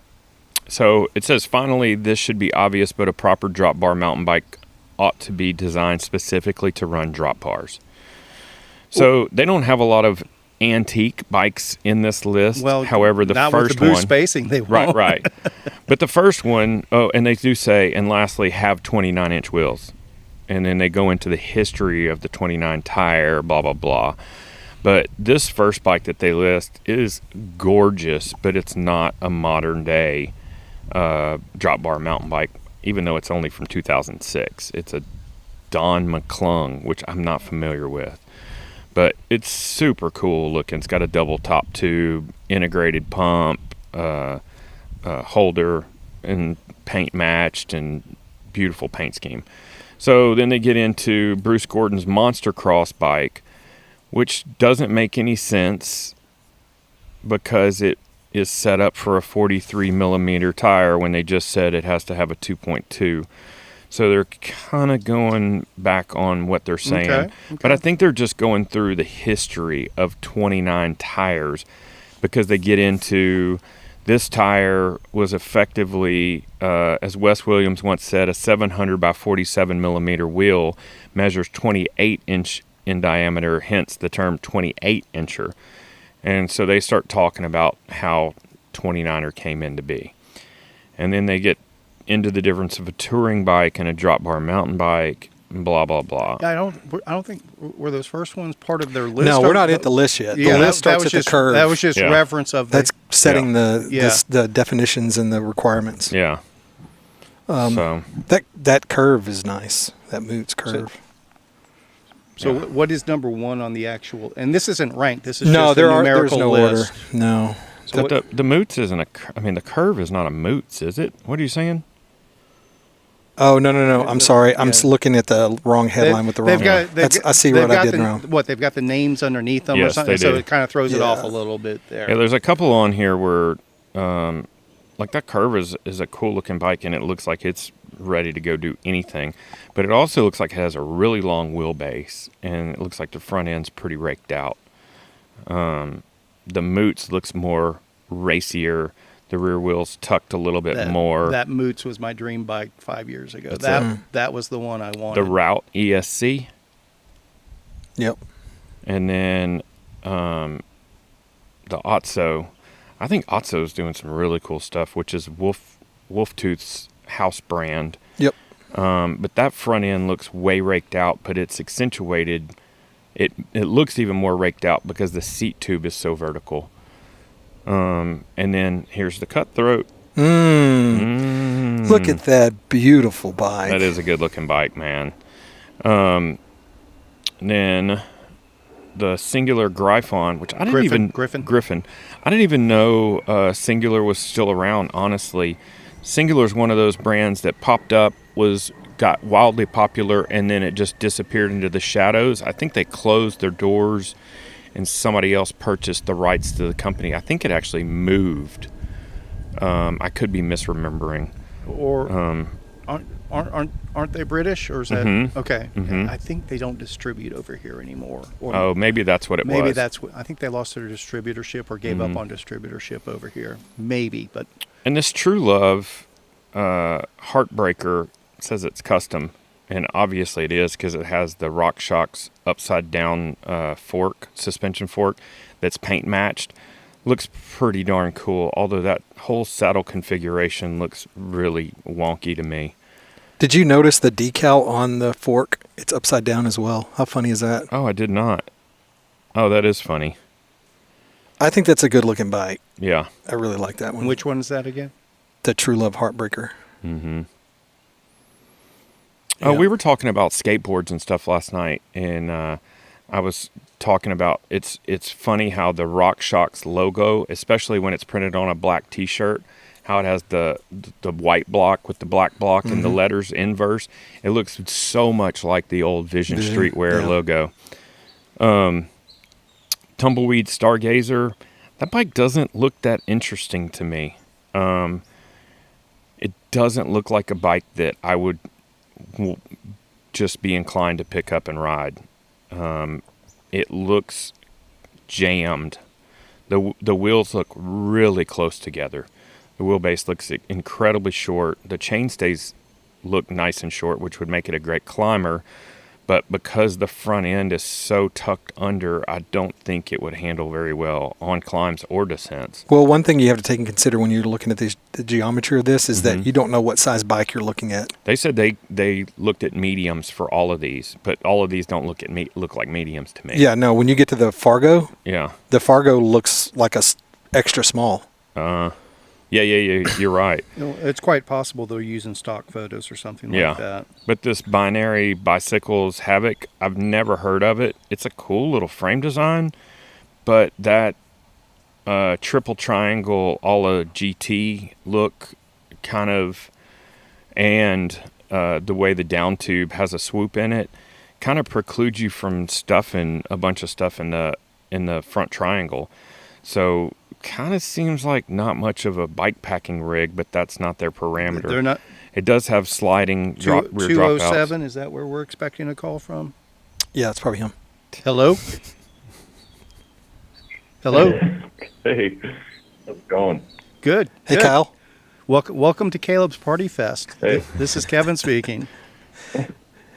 So it says, finally, this should be obvious, but a proper drop bar mountain bike ought to be designed specifically to run drop bars. So they don't have a lot of antique bikes in this list.
Well,
however, the
not
first
with the boost
one,
spacing, they won't.
right. But the first one, oh, and they do say, and lastly, have 29-inch wheels. And then they go into the history of the 29 tire, blah, blah, blah. But this first bike that they list is gorgeous, but it's not a modern day drop bar mountain bike, even though it's only from 2006. It's a Don McClung, which I'm not familiar with. But it's super cool looking. It's got a double top tube, integrated pump, holder, and paint matched, and beautiful paint scheme. So then they get into Bruce Gordon's Monster Cross bike, which doesn't make any sense because it is set up for a 43 millimeter tire when they just said it has to have a 2.2. So they're kind of going back on what they're saying.
Okay.
But I think they're just going through the history of 29 tires, because they get into this tire was effectively, as Wes Williams once said, a 700 by 47 millimeter wheel measures 28 inch in diameter, hence the term 28 incher. And so they start talking about how 29er came into be. And then they get into the difference of a touring bike and a drop bar mountain bike, blah, blah, blah.
I don't think, were those first ones part of their list?
No, we're not at the list yet.
Yeah,
The list starts
was
at
just,
the curve.
That was just reference of
That's setting
Yeah.
the definitions and the requirements.
Yeah. So
That curve is nice. That Moots curve.
So what is number one on the actual? And this isn't ranked. This is
No,
just a
there's
numerical
no
list.
order. No.
So
but the Moots isn't the curve is not a Moots, is it? What are you saying?
Oh, no. I'm sorry. I'm looking at the wrong headline with the wrong name. I see what I did wrong.
What, they've got the names underneath them or
Yes,
something?
they
So
do.
it kind of throws it off a little bit there.
Yeah, there's a couple on here where, like that curve is a cool looking bike, and it looks like it's ready to go do anything. But it also looks like it has a really long wheelbase, and it looks like the front end's pretty raked out. The Moots looks more racier. The rear wheels tucked a little bit more.
That Moots was my dream bike 5 years ago.
That's
That was the one I wanted.
The Route ESC.
Yep.
And then the Otso. I think Otso's doing some really cool stuff, which is Wolftooth's house brand.
Yep.
But that front end looks way raked out, but it's accentuated. It looks even more raked out because the seat tube is so vertical. And then here's the Cutthroat.
Look at that beautiful bike.
That is a good looking bike, man. Then the Singular Gryphon, which I didn't Griffin. I didn't even know Singular was still around, honestly. Singular is one of those brands that popped up, got wildly popular, and then it just disappeared into the shadows. I think they closed their doors and somebody else purchased the rights to the company. I think it actually moved. I could be misremembering.
Or aren't they British, or is that okay?
Mm-hmm.
I think they don't distribute over here anymore. Or
Maybe that's what it was.
maybe that's what I think they lost their distributorship or gave up on distributorship over here. Maybe, but
And this True Love Heartbreaker says it's custom, and obviously it is because it has the RockShox upside down suspension fork that's paint matched. Looks pretty darn cool, although that whole saddle configuration looks really wonky to me.
Did you notice the decal on the fork? It's upside down as well. How funny is that?
Oh, I did not. Oh, that is funny.
I think that's a good looking bike.
Yeah.
I really like that one.
which one is that again?
The True Love Heartbreaker.
Mm-hmm.
Yeah.
Oh, we were talking about skateboards and stuff last night, and I was talking about it's funny how the RockShox logo, especially when it's printed on a black T-shirt, how it has the white block with the black block and the letters inverse. It looks so much like the old Vision Streetwear logo. Tumbleweed Stargazer, that bike doesn't look that interesting to me. It doesn't look like a bike that I would just be inclined to pick up and ride. It looks jammed. The wheels look really close together. The wheelbase looks incredibly short. The chainstays look nice and short, which would make it a great climber. but because the front end is so tucked under, I don't think it would handle very well on climbs or descents.
Well, one thing you have to take and consider when you're looking at the geometry of this is that you don't know what size bike you're looking at.
They said they looked at mediums for all of these, but all of these don't look like mediums to me.
Yeah, no, when you get to the Fargo,
Yeah.
the Fargo looks like extra small.
Yeah, you're right.
It's quite possible they're using stock photos or something like that.
But this Binary Bicycles Havoc, I've never heard of it. It's a cool little frame design, but that triple triangle a la GT look kind of, and the way the down tube has a swoop in it, kind of precludes you from stuffing a bunch of stuff in the front triangle. So kind of seems like not much of a bike packing rig, but that's not their parameter.
They're not.
It does have sliding rear dropouts.
207, is that where we're expecting a call from?
Yeah, it's probably him.
Hello? Hello?
Hey, how's it going?
Good.
Hey,
good.
Kyle.
Welcome to Caleb's Party Fest.
Hey.
This is Kevin speaking.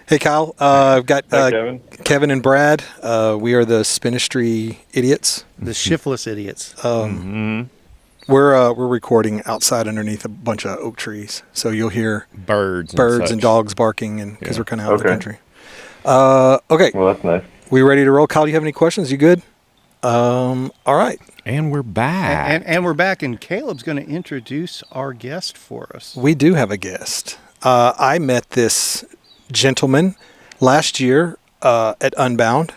Hey, Kyle. I've got
Hi, Kevin.
Kevin and Brad. We are the Spinistry idiots.
The shiftless idiots.
We're recording outside underneath a bunch of oak trees, so you'll hear
Birds
and
such.
dogs barking, and because we're kind of out in the
Okay.
country. Okay,
Well, that's nice.
we ready to roll? Kyle, do you have any questions? You good? All right.
And we're back.
And we're back, and Caleb's going to introduce our guest for us.
We do have a guest. I met this gentleman last year at Unbound.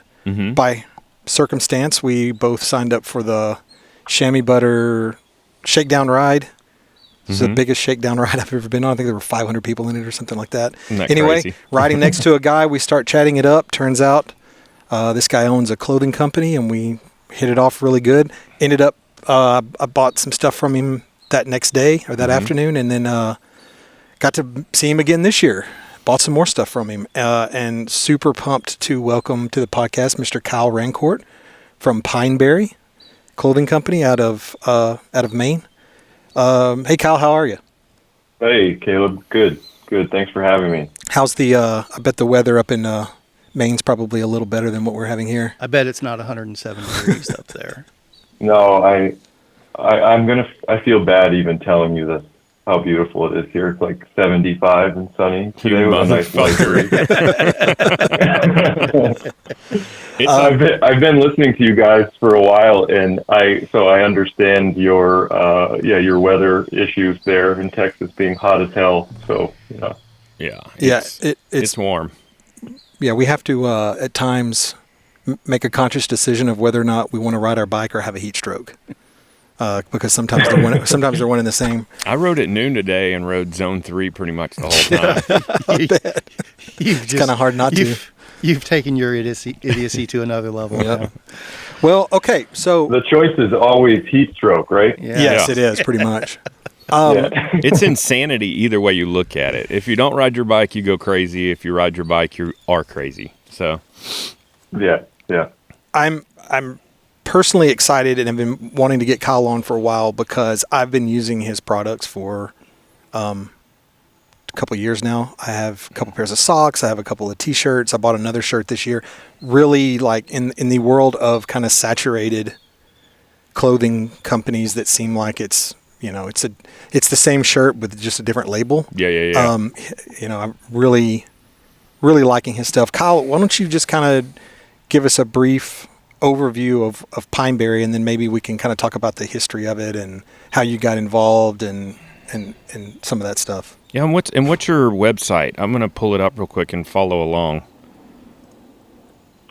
By circumstance, we both signed up for the Chamois Butter Shakedown Ride. It's the biggest shakedown ride I've ever been on. I think there were 500 people in it or something like that.
Isn't that
Anyway,
crazy?
riding next to a guy, we start chatting it up. Turns out this guy owns a clothing company, and we hit it off really good. Ended up, I bought some stuff from him that next day or that afternoon, and then got to see him again this year. Bought some more stuff from him, and super pumped to welcome to the podcast Mr. Kyle Rancourt from Pinebury Clothing Company out of Maine. Hey, Kyle, how are you?
Hey, Caleb. Good. Thanks for having me.
How's the? I bet the weather up in Maine's probably a little better than what we're having here.
I bet it's not 107 degrees up there.
No, I feel bad even telling you this. How beautiful it is here. It's like 75 and sunny today with a nice light breeze. I've been listening to you guys for a while, and I understand your weather issues there in Texas being hot as hell. So
It's warm.
Yeah, we have to at times make a conscious decision of whether or not we want to ride our bike or have a heat stroke. Because sometimes they're one and the same.
I rode at noon today and rode zone 3 pretty much the whole time.
It's kind of hard not to.
You've taken your idiocy to another level.
Yep.
Now.
Well, okay, so
the choice is always heat stroke, right?
Yeah.
yes,
Yeah.
it is pretty much.
It's insanity either way you look at it. If you don't ride your bike, you go crazy. If you ride your bike, you are crazy. So,
Yeah.
I'm personally excited and have been wanting to get Kyle on for a while because I've been using his products for a couple of years now. I have a couple pairs of socks. I have a couple of T-shirts. I bought another shirt this year. Really, like in the world of kind of saturated clothing companies that seem like it's the same shirt with just a different label.
yeah.
I'm really liking his stuff. Kyle, why don't you just kind of give us a brief overview of Pinebury, and then maybe we can kind of talk about the history of it and how you got involved and some of that stuff.
Yeah, and what's your website? I'm going to pull it up real quick and follow along.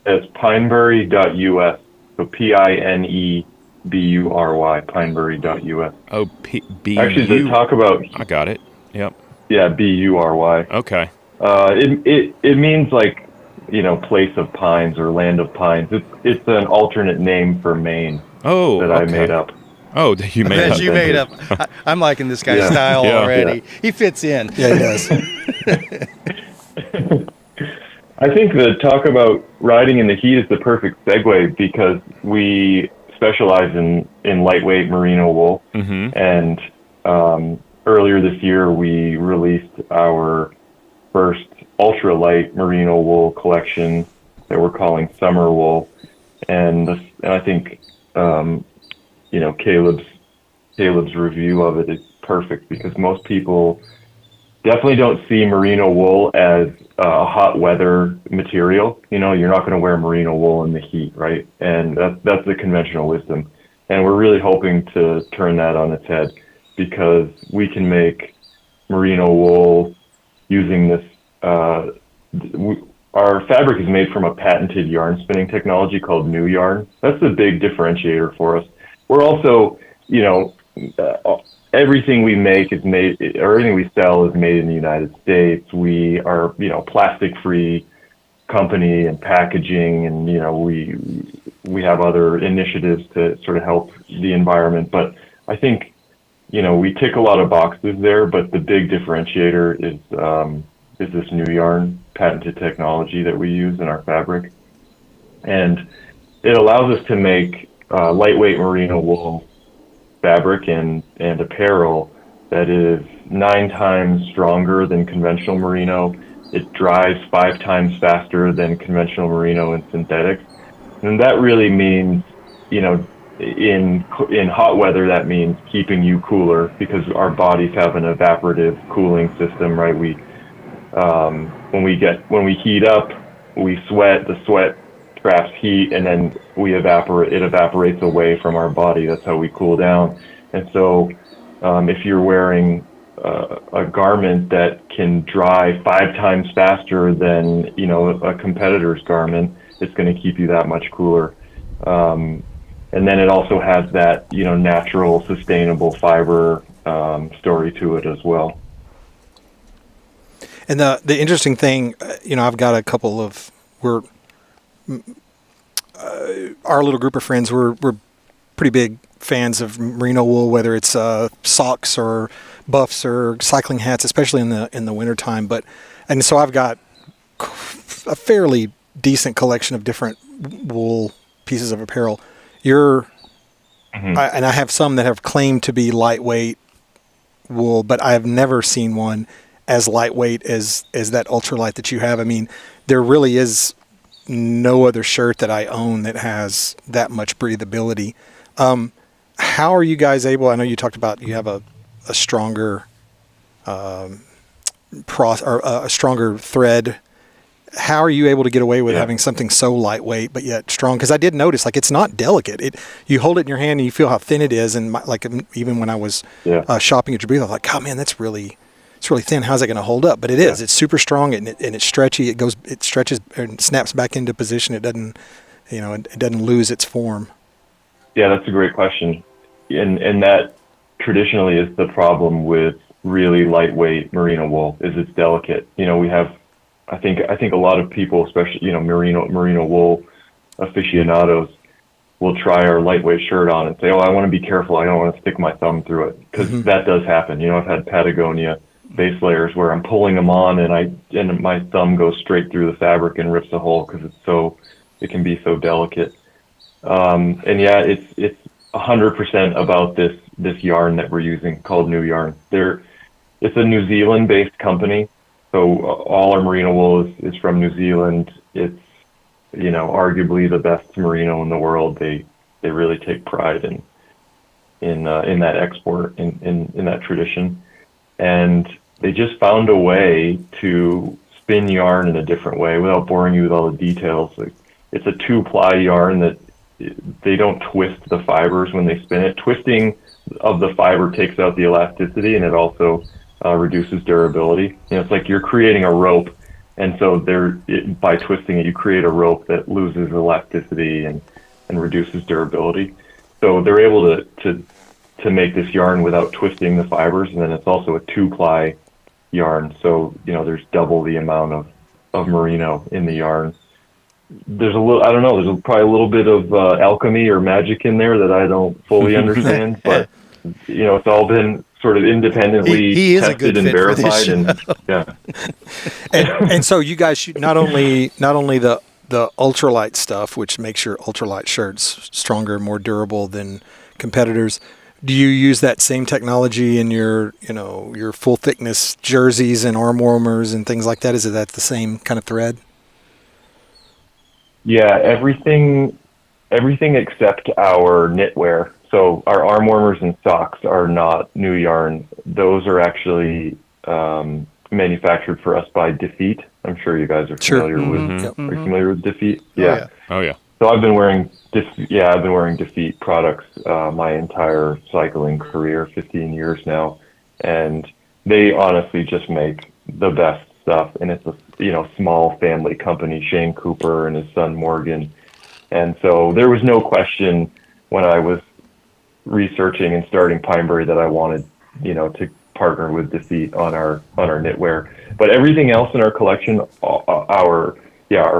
It's pinebury.us. So Pinebury, pinebury.us.
Oh, B-U.
Actually, to talk about,
I got it. Yep.
yeah, Bury.
Okay.
It means like, place of pines or land of pines. It's an alternate name for Maine
Oh,
that
okay.
I made up.
Oh, that you made
That
up.
you made up. I'm liking this guy's
Yeah.
style
Yeah.
already.
Yeah.
He fits in.
Yeah, he does.
I think the talk about riding in the heat is the perfect segue because we specialize in lightweight merino wool.
Mm-hmm.
And earlier this year, we released our first ultralight merino wool collection that we're calling Summer Wool, and I think Caleb's review of it is perfect, because most people definitely don't see merino wool as a hot weather material. You're not going to wear merino wool in the heat, right? And that's the conventional wisdom. And we're really hoping to turn that on its head, because we can make merino wool using this. Our fabric is made from a patented yarn spinning technology called New Yarn. That's a big differentiator for us. We're also, everything we make is made, or everything we sell is made in the United States. We are, plastic-free company and packaging, and we have other initiatives to sort of help the environment. But I think, we tick a lot of boxes there. But the big differentiator is this New Yarn patented technology that we use in our fabric, and it allows us to make lightweight merino wool fabric and apparel that is 9 times stronger than conventional merino. It dries 5 times faster than conventional merino and synthetics. And that really means, in hot weather, that means keeping you cooler, because our bodies have an evaporative cooling system, right? When we heat up, we sweat, the sweat traps heat, and then it evaporates away from our body. That's how we cool down. And so if you're wearing a garment that can dry 5 times faster than a competitor's garment, it's going to keep you that much cooler. And then it also has that natural, sustainable fiber story to it as well.
And the interesting thing, I've got a couple of our little group of friends, we're pretty big fans of merino wool, whether it's socks or buffs or cycling hats, especially in the wintertime. And so I've got a fairly decent collection of different wool pieces of apparel. And I have some that have claimed to be lightweight wool, but I have never seen one as lightweight as that ultralight that you have. I mean, there really is no other shirt that I own that has that much breathability. How are you guys able? I know you talked about you have a stronger a stronger thread. How are you able to get away with having something so lightweight but yet strong? Because I did notice, it's not delicate. You hold it in your hand and you feel how thin it is. And even when I was shopping at Jabril, I was like, God, man, it's really thin. How's it going to hold up? But it is. It's super strong and it's stretchy. It stretches and snaps back into position. It doesn't, it doesn't lose its form.
Yeah, that's a great question. And that traditionally is the problem with really lightweight merino wool, is it's delicate. We have, I think a lot of people, especially, merino wool aficionados, will try our lightweight shirt on and say, oh, I want to be careful. I don't want to stick my thumb through it. Because that does happen. I've had Patagonia base layers where I'm pulling them on and my thumb goes straight through the fabric and rips a hole, because it can be so delicate. And yeah, it's 100% about this yarn that we're using called New Yarn. It's a New Zealand-based company, so all our merino wool is from New Zealand. It's arguably the best merino in the world. They really take pride in that export, in that tradition, and they just found a way to spin yarn in a different way without boring you with all the details. It's a 2-ply yarn that they don't twist the fibers when they spin it. Twisting of the fiber takes out the elasticity, and it also reduces durability. It's like you're creating a rope, and so by twisting it, you create a rope that loses elasticity and reduces durability. So they're able to make this yarn without twisting the fibers, and then it's also a 2-ply yarn. So there's double the amount of merino in the yarn. There's there's probably a little bit of alchemy or magic in there that I don't fully understand, but it's all been sort of independently
he is
tested
a good
and
fit
verified,
for this
and so you guys shoot not only the ultralight stuff, which makes your ultralight shirts stronger, more durable than competitors. Do you use that same technology in your, your full thickness jerseys and arm warmers and things like that? Is that the same kind of thread?
Yeah, everything except our knitwear. So our arm warmers and socks are not new yarn. Those are actually manufactured for us by Defeat. I'm sure you guys are familiar with.
Yep.
Are you familiar with Defeat?
Yeah.
Oh yeah.
So I've been wearing Defeat products my entire cycling career, 15 years now, and they honestly just make the best stuff. And it's a small family company, Shane Cooper and his son Morgan, and so there was no question when I was researching and starting Pinebury that I wanted to partner with Defeat on our knitwear. But everything else in our collection, our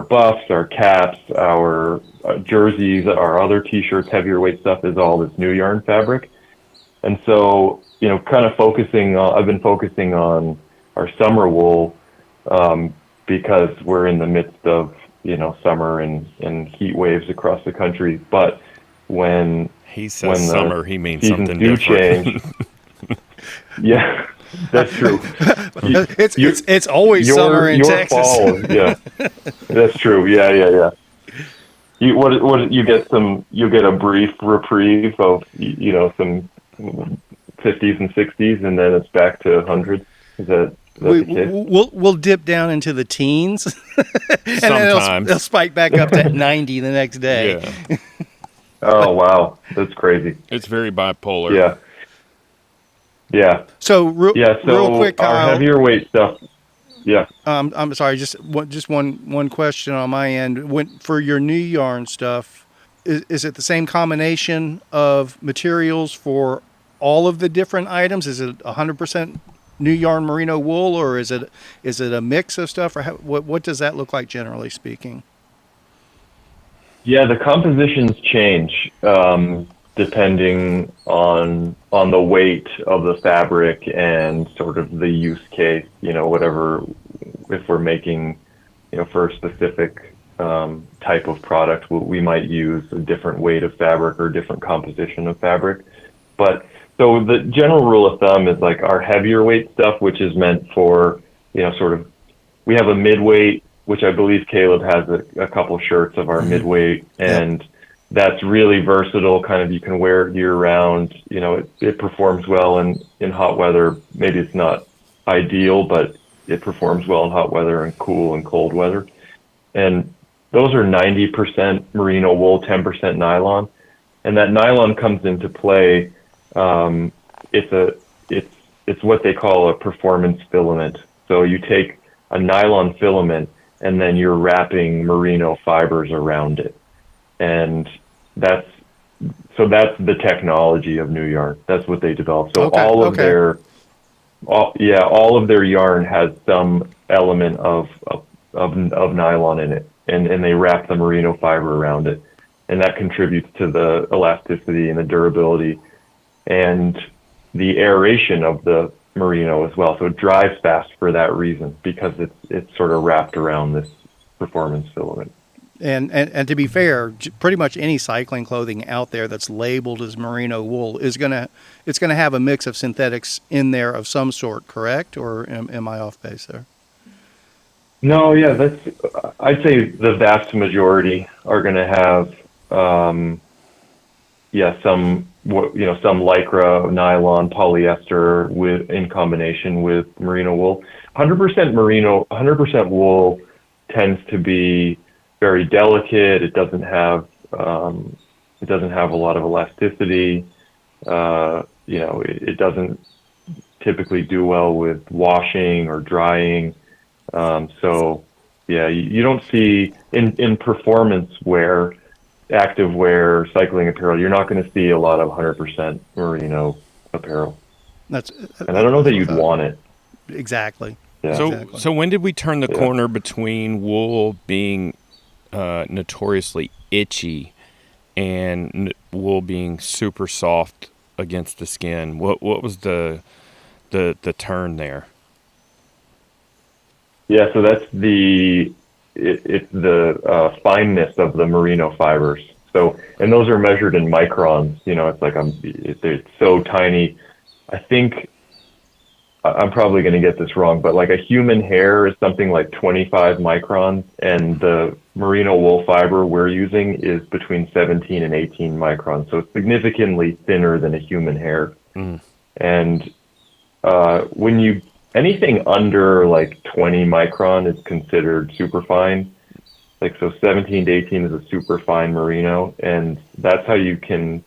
buffs, our caps, our jerseys, our other t-shirts, heavier weight stuff is all this new yarn fabric. And so, kind of I've been focusing on our summer wool because we're in the midst of, summer and heat waves across the country. But when
he says summer, he means
seasons
something
do
different.
change. Yeah, that's true.
It's always summer in Texas.
Fall, yeah, that's true. Yeah. You get a brief reprieve of some 50s and 60s, and then it's back to hundreds. Is that the case?
We'll dip down into the teens, and then it'll spike back up to 90 the next day.
Yeah.
Oh wow, that's crazy.
It's very bipolar.
Yeah. Yeah.
So real quick, Kyle,
our heavier weight stuff. Yeah.
I'm sorry. Just one question on my end. For your new yarn stuff, is it the same combination of materials for all of the different items? Is it 100% new yarn merino wool, or is it a mix of stuff, or what does that look like generally speaking?
Yeah, the compositions change depending on the weight of the fabric and sort of the use case. Whatever, if we're making, for a specific type of product, we might use a different weight of fabric or different composition of fabric. But so the general rule of thumb is like our heavier weight stuff, which is meant for, sort of, we have a midweight, which I believe Caleb has a couple shirts of our midweight, and that's really versatile. Kind of, you can wear it year round. It performs well in hot weather. Maybe it's not ideal, but it performs well in hot weather and cool and cold weather. And those are 90% merino wool, 10% nylon. And that nylon comes into play. It's what they call a performance filament. So you take a nylon filament and then you're wrapping merino fibers around it. And that's the technology of new yarn. That's what they developed. So all of their yarn has some element of nylon in it, and they wrap the merino fiber around it, and that contributes to the elasticity and the durability and the aeration of the merino as well. So it dries fast for that reason, because it's sort of wrapped around this performance filament.
And to be fair, pretty much any cycling clothing out there that's labeled as merino wool it's gonna have a mix of synthetics in there of some sort, correct? Or am I off base there?
No, yeah, I'd say the vast majority are going to have, some lycra, nylon, polyester in combination with merino wool. 100% wool tends to be very delicate. It doesn't have a lot of elasticity. It doesn't typically do well with washing or drying. You don't see in performance wear, active wear, cycling apparel, you're not going to see a lot of 100% merino apparel. And I don't know that you'd want it.
Exactly.
Yeah.
So when did we turn the corner between wool being notoriously itchy and wool being super soft against the skin? What was the turn there? Yeah, so that's the fineness of the merino fibers.
So, and those are measured in microns. You know, it's like it's so tiny. I think I'm probably going to get this wrong, but like a human hair is something like 25 microns, and the merino wool fiber we're using is between 17 and 18 microns. So it's significantly thinner than a human hair. And anything under like 20 micron is considered superfine. Like, so 17 to 18 is a superfine merino, and that's how you can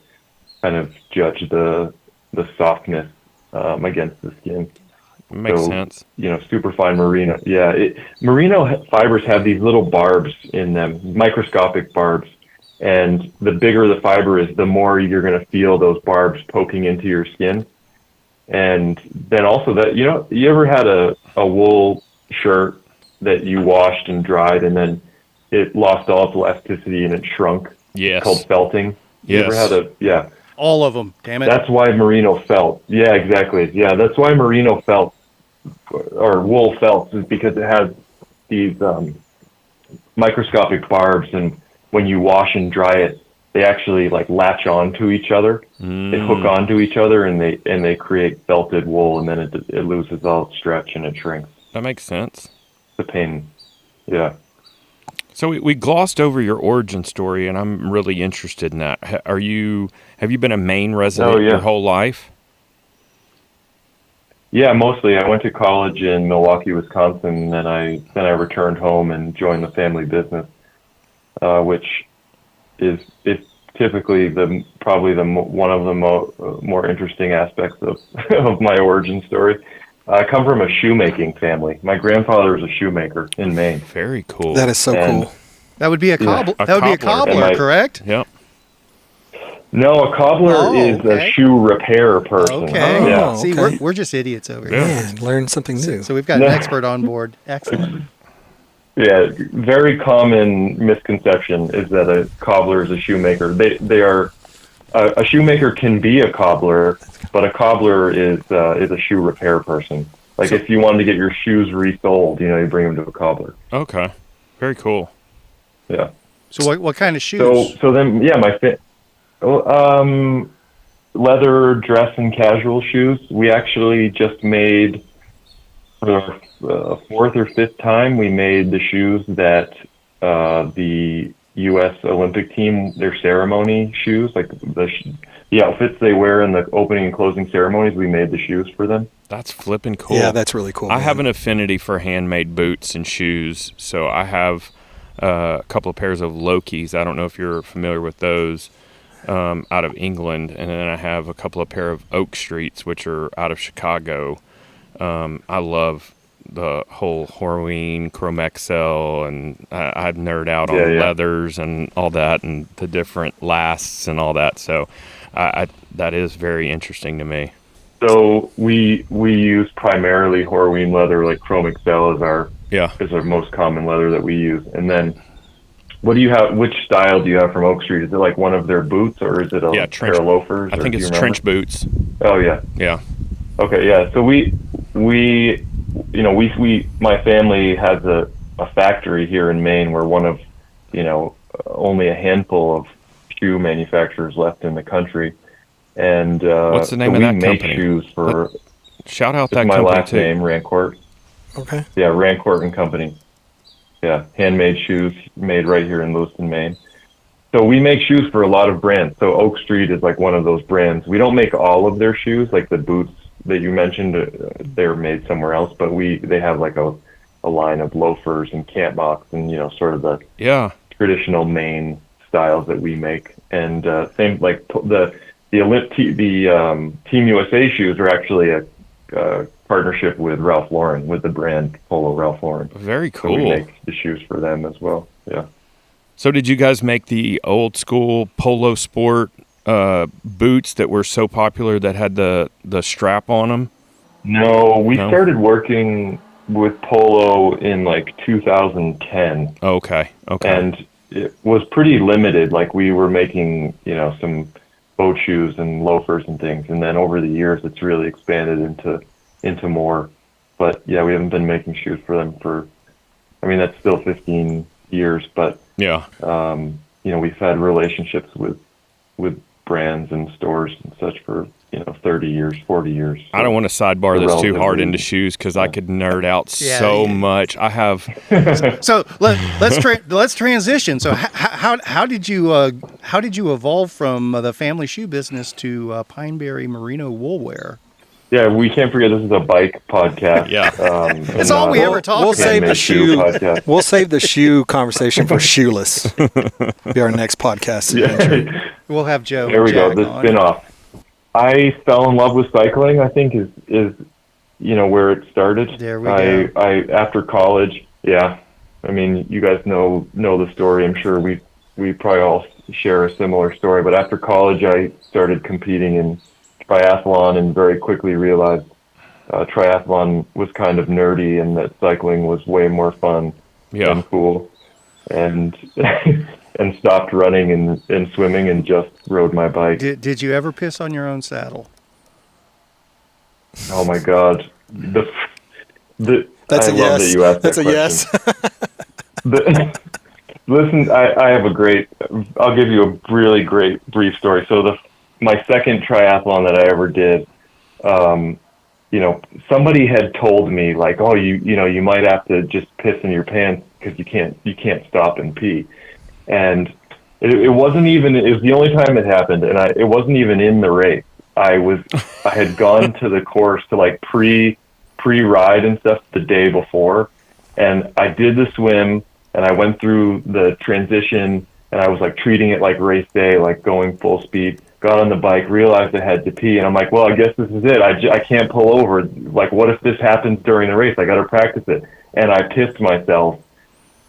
kind of judge the softness against the skin.
Makes sense.
You know, superfine merino. Yeah, merino fibers have these little barbs in them, microscopic barbs, and the bigger the fiber is, the more you're going to feel those barbs poking into your skin. And then also that, you know, you ever had a wool shirt that you washed and dried and then it lost all its elasticity and it shrunk?
Yes.
Called felting. You
Yes.
ever had yeah.
All of them, damn it.
That's why merino felt. Yeah, exactly. Yeah, that's why merino felt, or wool felts, is because it has these microscopic barbs, and when you wash and dry it, they actually like latch onto each other. They hook onto each other, and they create felted wool, and then it loses all its stretch and it shrinks.
That makes sense.
The pain. Yeah.
So we glossed over your origin story, and I'm really interested in that. Have you been a Maine resident your whole life?
Yeah, mostly. I went to college in Milwaukee, Wisconsin, and then I returned home and joined the family business, which is typically probably one of the more interesting aspects of my origin story. I come from a shoemaking family. My grandfather was a shoemaker in Maine.
Very cool.
That is so cool.
That would be a cobbler.
Yeah.
That would be a cobbler, correct?
Yep.
No, a cobbler is a shoe repair person.
Okay.
Yeah.
See, we're just idiots over here.
Man, learn something new.
So we've got an expert on board. Excellent.
Yeah, very common misconception is that a cobbler is a shoemaker. They are a shoemaker can be a cobbler, but a cobbler is a shoe repair person. Like if you wanted to get your shoes resoled, you know, you bring them to a cobbler.
Okay, very cool.
Yeah.
So what kind of shoes?
So then leather, dress, and casual shoes. We actually just made, for the fourth or fifth time, we made the shoes that the U.S. Olympic team, their ceremony shoes, like the outfits they wear in the opening and closing ceremonies, we made the shoes for them.
That's flipping cool.
Yeah, that's really cool.
I have an affinity for handmade boots and shoes, so I have a couple of pairs of Lokis. I don't know if you're familiar with those, out of England, and then I have a couple of pair of Oak Streets, which are out of Chicago. I love the whole Horween, Chrome XL, and I nerd out on leathers and all that, and the different lasts and all that. So that is very interesting to me.
So we use primarily Horween leather, like Chrome XL is our most common leather that we use. And then what do you have? Which style do you have from Oak Street? Is it like one of their boots, or is it a pair of loafers?
I think it's trench boots.
Oh yeah.
Yeah.
Okay. Yeah. So we my family has a factory here in Maine. We're one of, only a handful of shoe manufacturers left in the country. And
what's the name of that company?
We make shoes for.
Shout out that
my
company
last
too.
name, Rancourt.
Okay.
Yeah, Rancourt and Company. Yeah, handmade shoes made right here in Lewiston, Maine. So we make shoes for a lot of brands. So Oak Street is like one of those brands. We don't make all of their shoes, like the boots that you mentioned. They're made somewhere else, but they have like a line of loafers and camp box and sort of the traditional Maine styles that we make. And same like the Team USA shoes are actually a partnership with Ralph Lauren, with the brand Polo Ralph Lauren.
Very cool.
So we make the shoes for them as well. Yeah.
So did you guys make the old school Polo Sport boots that were so popular that had the strap on them?
No, we started working with Polo in like 2010.
Okay.
And it was pretty limited. Like we were making, some boat shoes and loafers and things. And then over the years, it's really expanded into more. But yeah, we haven't been making shoes for them that's still 15 years. But we've had relationships with brands and stores and such for 30 years, 40 years. So
I don't want to sidebar this too hard
relatively-
into shoes because I could nerd out
Yeah,
so
yeah.
much. I have
So let's transition. So how did you evolve from the family shoe business to Pinebury Merino woolwear?
Yeah, we can't forget this is a bike podcast.
Yeah.
That's all we ever talk
We'll
about.
save the
Handmade
shoe.
podcast.
We'll save the shoe conversation for shoeless. Be our next podcast adventure.
Yeah.
We'll have Joe.
There we
and
go.
Jack
The
on.
spin-off. I fell in love with cycling. I think is where it started.
There we go.
I after college. Yeah. I mean, you guys know the story. I'm sure we probably all share a similar story. But after college, I started competing in triathlon and very quickly realized triathlon was kind of nerdy and that cycling was way more fun and cool. And and stopped running and swimming and just rode my bike.
Did you ever piss on your own saddle?
Oh my God.
That's
I
a
love
yes.
that you asked
That's
that
a
question.
yes.
Listen, I'll give you a really great brief story. So my second triathlon that I ever did, somebody had told me like, oh, you might have to just piss in your pants because you can't stop and pee. And it wasn't even, it was the only time it happened. And it wasn't even in the race. I had gone to the course to like pre-ride and stuff the day before. And I did the swim and I went through the transition and I was like treating it like race day, like going full speed, got on the bike, realized I had to pee. And I'm like, well, I guess this is it. I can't pull over. Like, what if this happens during the race? I got to practice it. And I pissed myself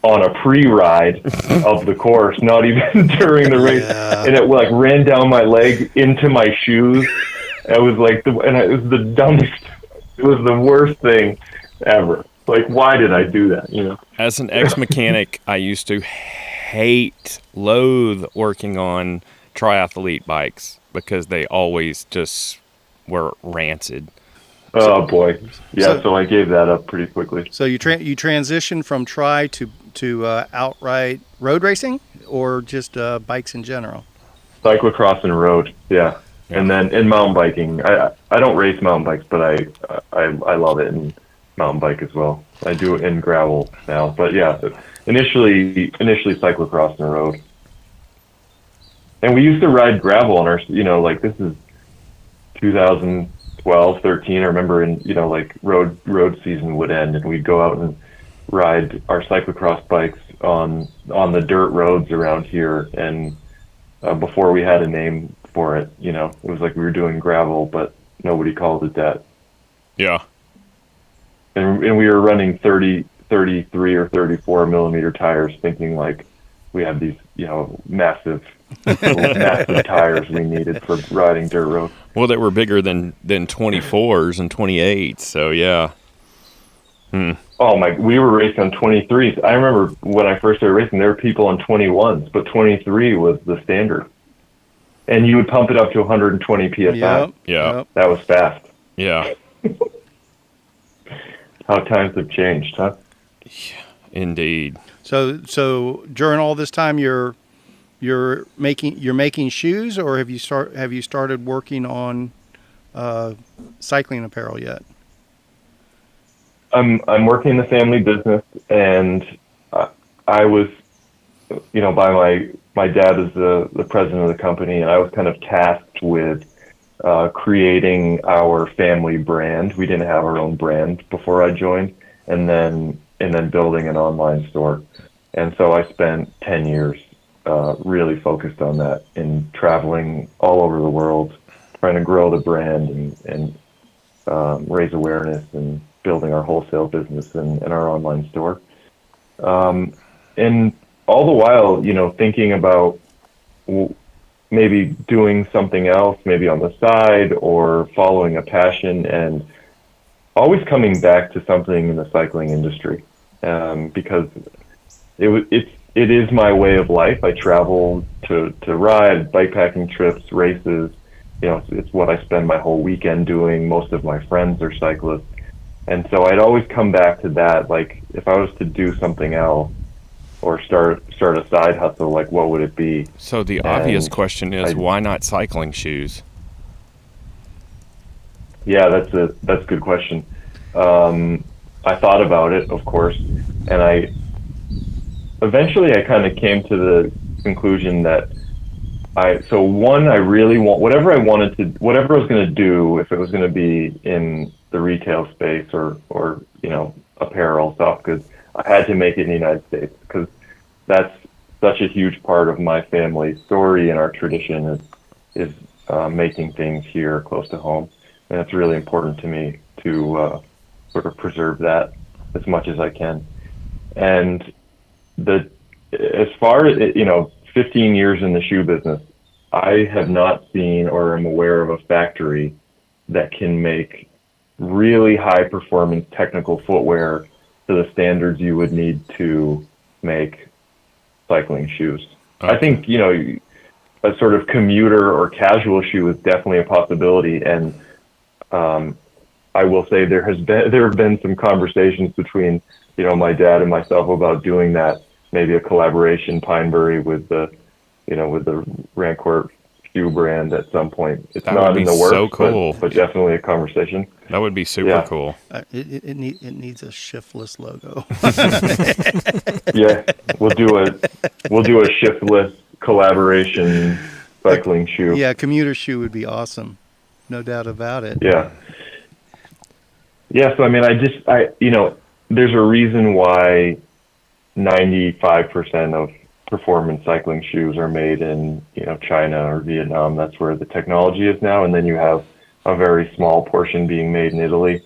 on a pre-ride of the course, not even during the race.
Yeah.
And it like ran down my leg into my shoes. It was like, it was the dumbest, it was the worst thing ever. Like, why did I do that?
As an ex-mechanic, I used to loathe working on triathlete bikes because they always just were rancid.
Oh boy. Yeah.
So-
So I gave that up pretty quickly.
So you transitioned from tri to outright road racing, or just bikes in general?
Cyclocross and road. Yeah. And then in mountain biking, I don't race mountain bikes, but I love it in mountain bike as well. I do it in gravel now, but yeah, initially cyclocross and road. And we used to ride gravel on our, like this is 2012, 13. I remember like road season would end and we'd go out and ride our cyclocross bikes on the dirt roads around here. And before we had a name for it, it was like we were doing gravel, but nobody called it that.
Yeah.
And we were running 33 or 34 millimeter tires, thinking like we had these, massive tires we needed for riding dirt road.
Well, they were bigger than 24s and 28s, so yeah.
Oh my! We were racing on 23s. I remember when I first started racing, there were people on 21s, but 23 was the standard. And you would pump it up to 120 psi.
Yeah.
Yep.
That was fast.
Yeah.
How times have changed, huh?
Indeed.
So during all this time, you're making shoes, or have you started working on cycling apparel yet?
I'm working in the family business, and I was, by my dad is the president of the company, and I was kind of tasked with creating our family brand. We didn't have our own brand before I joined, and then building an online store. And so I spent 10 years really focused on that, in traveling all over the world, trying to grow the brand and raise awareness and building our wholesale business and our online store. And all the while, thinking about maybe doing something else, maybe on the side, or following a passion, and always coming back to something in the cycling industry, because it is my way of life. I travel to ride, bikepacking trips, races. It's what I spend my whole weekend doing. Most of my friends are cyclists. And so I'd always come back to that. Like, if I was to do something else, or start a side hustle, like what would it be?
So the obvious
And
question is,
I-
why not cycling shoes?
Yeah, that's a good question. I thought about it, of course, and I kind of came to the conclusion that I really want whatever I was going to do, if it was going to be in the retail space or apparel, soft goods, I had to make it in the United States, because that's such a huge part of my family's story and our tradition is making things here close to home. And it's really important to me to sort of preserve that as much as I can. And as far as 15 years in the shoe business, I have not seen or am aware of a factory that can make really high performance technical footwear to the standards you would need to make cycling shoes.
Okay.
I think, a sort of commuter or casual shoe is definitely a possibility. And I will say there have been some conversations between, my dad and myself about doing that, maybe a collaboration Pinebury with the Rancourt shoe brand at some point. It's
That
not
would
in
be
the works,
so cool.
but definitely a conversation.
That would be super
Yeah.
cool.
It needs a ShiftLess logo.
Yeah, we'll do a shiftless collaboration cycling shoe.
Yeah, commuter shoe would be awesome. No doubt about it.
Yeah. Yeah, so I mean, there's a reason why 95% of performance cycling shoes are made in, China or Vietnam. That's where the technology is now. And then you have a very small portion being made in Italy.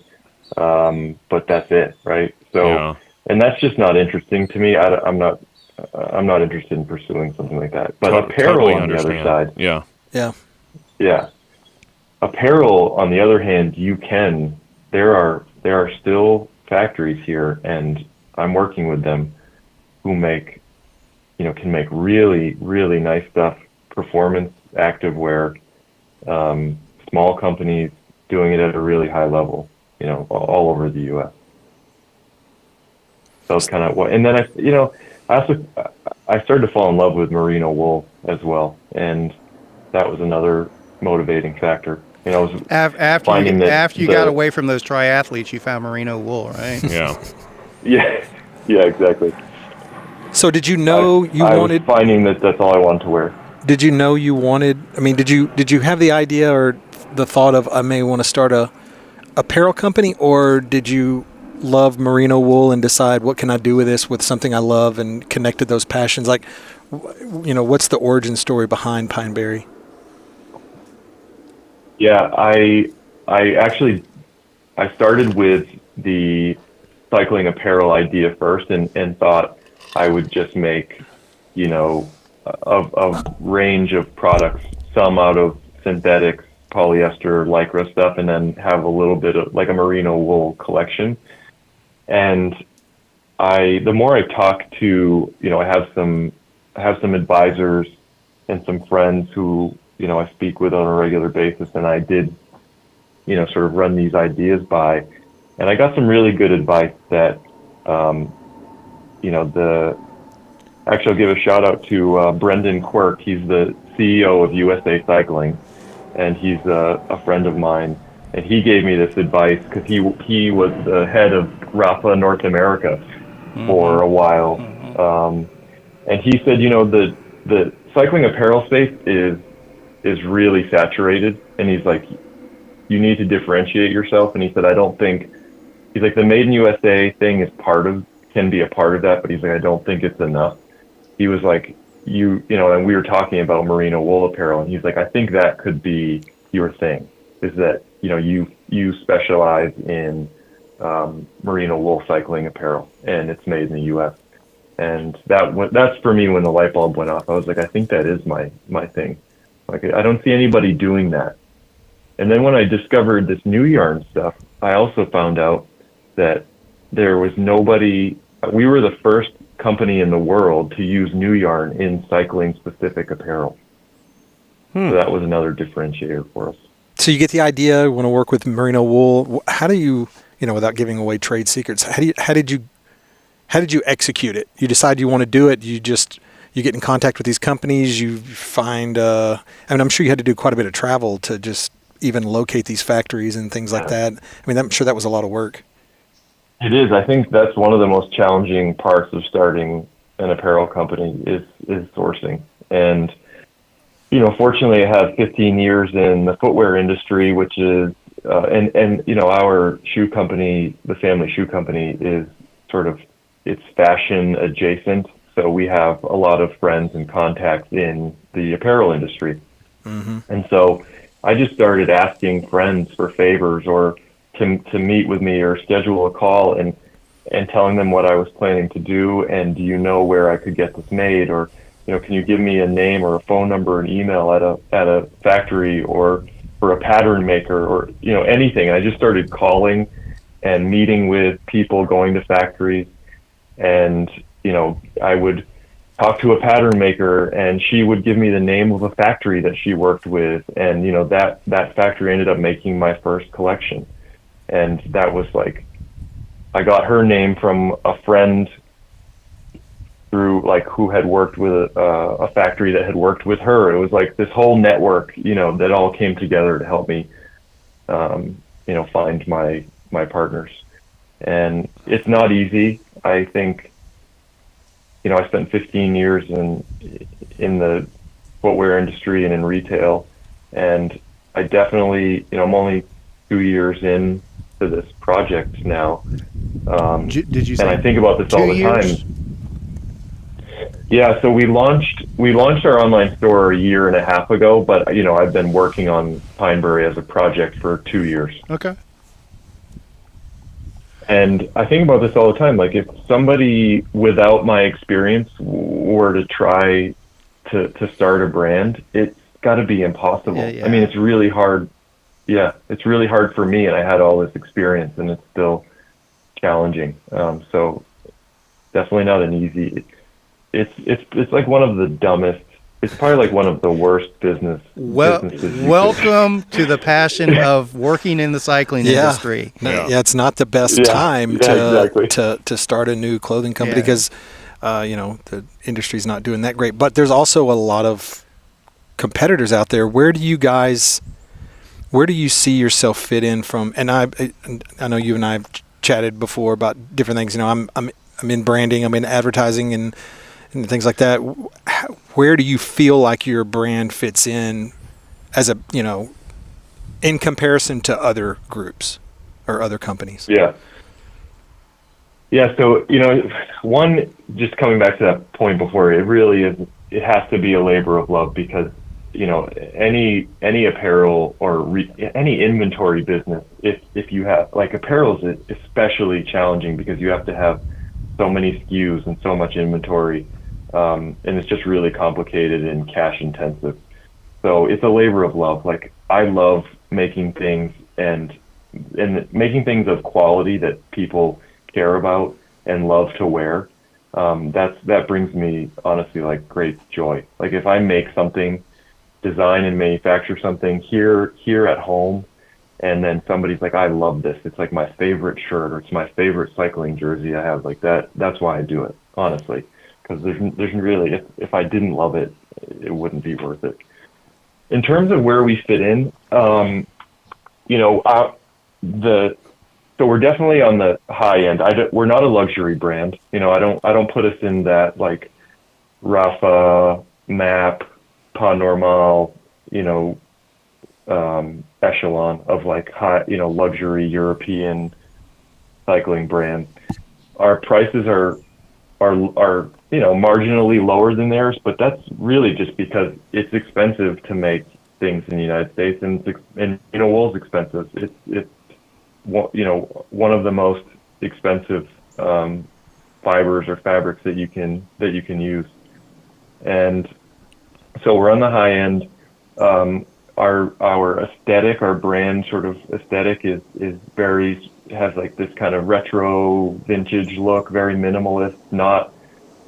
But that's it, right? So,
Yeah.
and that's just not interesting to me. I'm not interested in pursuing something like that. But apparel
Totally
on the other
understand.
side,
Yeah.
Yeah.
yeah. Apparel, on the other hand, there are still factories here, and I'm working with them who can make really, really nice stuff, performance activewear, small companies doing it at a really high level, all over the U.S. So it's kind of what, and then I started to fall in love with merino wool as well, and that was another motivating factor.
After you got away from those triathletes, you found merino wool, right?
Yeah.
Yeah, exactly.
So did you know
I was finding that that's all I wanted to wear.
Did you know you wanted? I mean, did you have the idea or the thought of I may want to start a apparel company, or did you love merino wool and decide what can I do with this with something I love and connected those passions? Like, what's the origin story behind Pinebury?
Yeah, I started with the cycling apparel idea first, and thought I would just make, a range of products, some out of synthetics, polyester, lycra stuff, and then have a little bit of like a merino wool collection. And the more I talk to, I have some advisors and some friends who, I speak with on a regular basis, and I did, sort of run these ideas by, and I got some really good advice that, actually I'll give a shout out to Brendan Quirk. He's the CEO of USA Cycling, and he's a friend of mine. And he gave me this advice because he was the head of Rafa North America for a while. And he said, the cycling apparel space is really saturated. And he's like, you need to differentiate yourself. And he said, he's like, the Made in USA thing can be a part of that, but he's like, I don't think it's enough. He was like, and we were talking about merino wool apparel, and he's like, I think that could be your thing, is that, you specialize in merino wool cycling apparel, and it's made in the U.S. And that's for me when the light bulb went off. I was like, I think that is my thing. Like, I don't see anybody doing that. And then when I discovered this new yarn stuff, I also found out that there was nobody. We were the first company in the world to use new yarn in cycling specific apparel. So that was another differentiator for us.
So you get the idea, you want to work with merino wool. How do you, without giving away trade secrets, how did you how did you execute it? You decide you want to do it. You get in contact with these companies. You find. I'm sure you had to do quite a bit of travel to just even locate these factories and things like that. I mean, I'm sure that was a lot of work.
It is. I think that's one of the most challenging parts of starting an apparel company is sourcing. And, fortunately I have 15 years in the footwear industry, which is, our shoe company, the family shoe company, is it's fashion adjacent. So we have a lot of friends and contacts in the apparel industry. Mm-hmm. And so I just started asking friends for favors or to meet with me or schedule a call and telling them what I was planning to do. And do you know where I could get this made? Or, can you give me a name or a phone number, an email at a factory or for a pattern maker or, anything. I just started calling and meeting with people, going to factories. And, I would talk to a pattern maker and she would give me the name of a factory that she worked with. And, that factory ended up making my first collection. And that was like, I got her name from a friend through who had worked with a factory that had worked with her. It was like this whole network, that all came together to help me, find my partners. And it's not easy. I think, I spent 15 years in the footwear industry and in retail, and I definitely, I'm only 2 years in to this project now.
Did you say
and I think about this all the
years?
time. Yeah, so we launched our online store a year and a half ago, but I've been working on Pinebury as a project for 2 years.
Okay.
And I think about this all the time. Like if somebody without my experience were to try to start a brand, it's got to be impossible.
Yeah.
I mean, it's really hard. Yeah, it's really hard for me, and I had all this experience, and it's still challenging. So definitely not an easy. It's like one of the dumbest. It's probably like one of the worst businesses.
Welcome to the passion of working in the cycling industry.
Yeah, it's not the best time to start a new clothing company because the industry's not doing that great. But there's also a lot of competitors out there. Where do you see yourself fit in from? And I know you and I have chatted before about different things. I'm in branding, I'm in advertising and things like that. Where do you feel like your brand fits in as in comparison to other groups or other companies?
Yeah. So, one, just coming back to that point before, it really is, it has to be a labor of love because, any apparel or any inventory business, if you have, apparel is especially challenging because you have to have so many SKUs and so much inventory. And it's just really complicated and cash intensive. So it's a labor of love. I love making things and making things of quality that people care about and love to wear. That brings me honestly great joy. If I make something, design and manufacture something here at home, and then somebody's like, I love this. It's like my favorite shirt or it's my favorite cycling jersey I have. That's why I do it, honestly. Because there's really, if I didn't love it, it wouldn't be worth it. In terms of where we fit in, so we're definitely on the high end. We're not a luxury brand. I don't put us in that Rafa, MAP, Pas Normal, echelon of high, luxury European cycling brand. Our prices are marginally lower than theirs, but that's really just because it's expensive to make things in the United States, and wool's expensive. It's one of the most expensive fibers or fabrics that you can use, and so we're on the high end. Our aesthetic, our brand sort of aesthetic is has this kind of retro vintage look, very minimalist.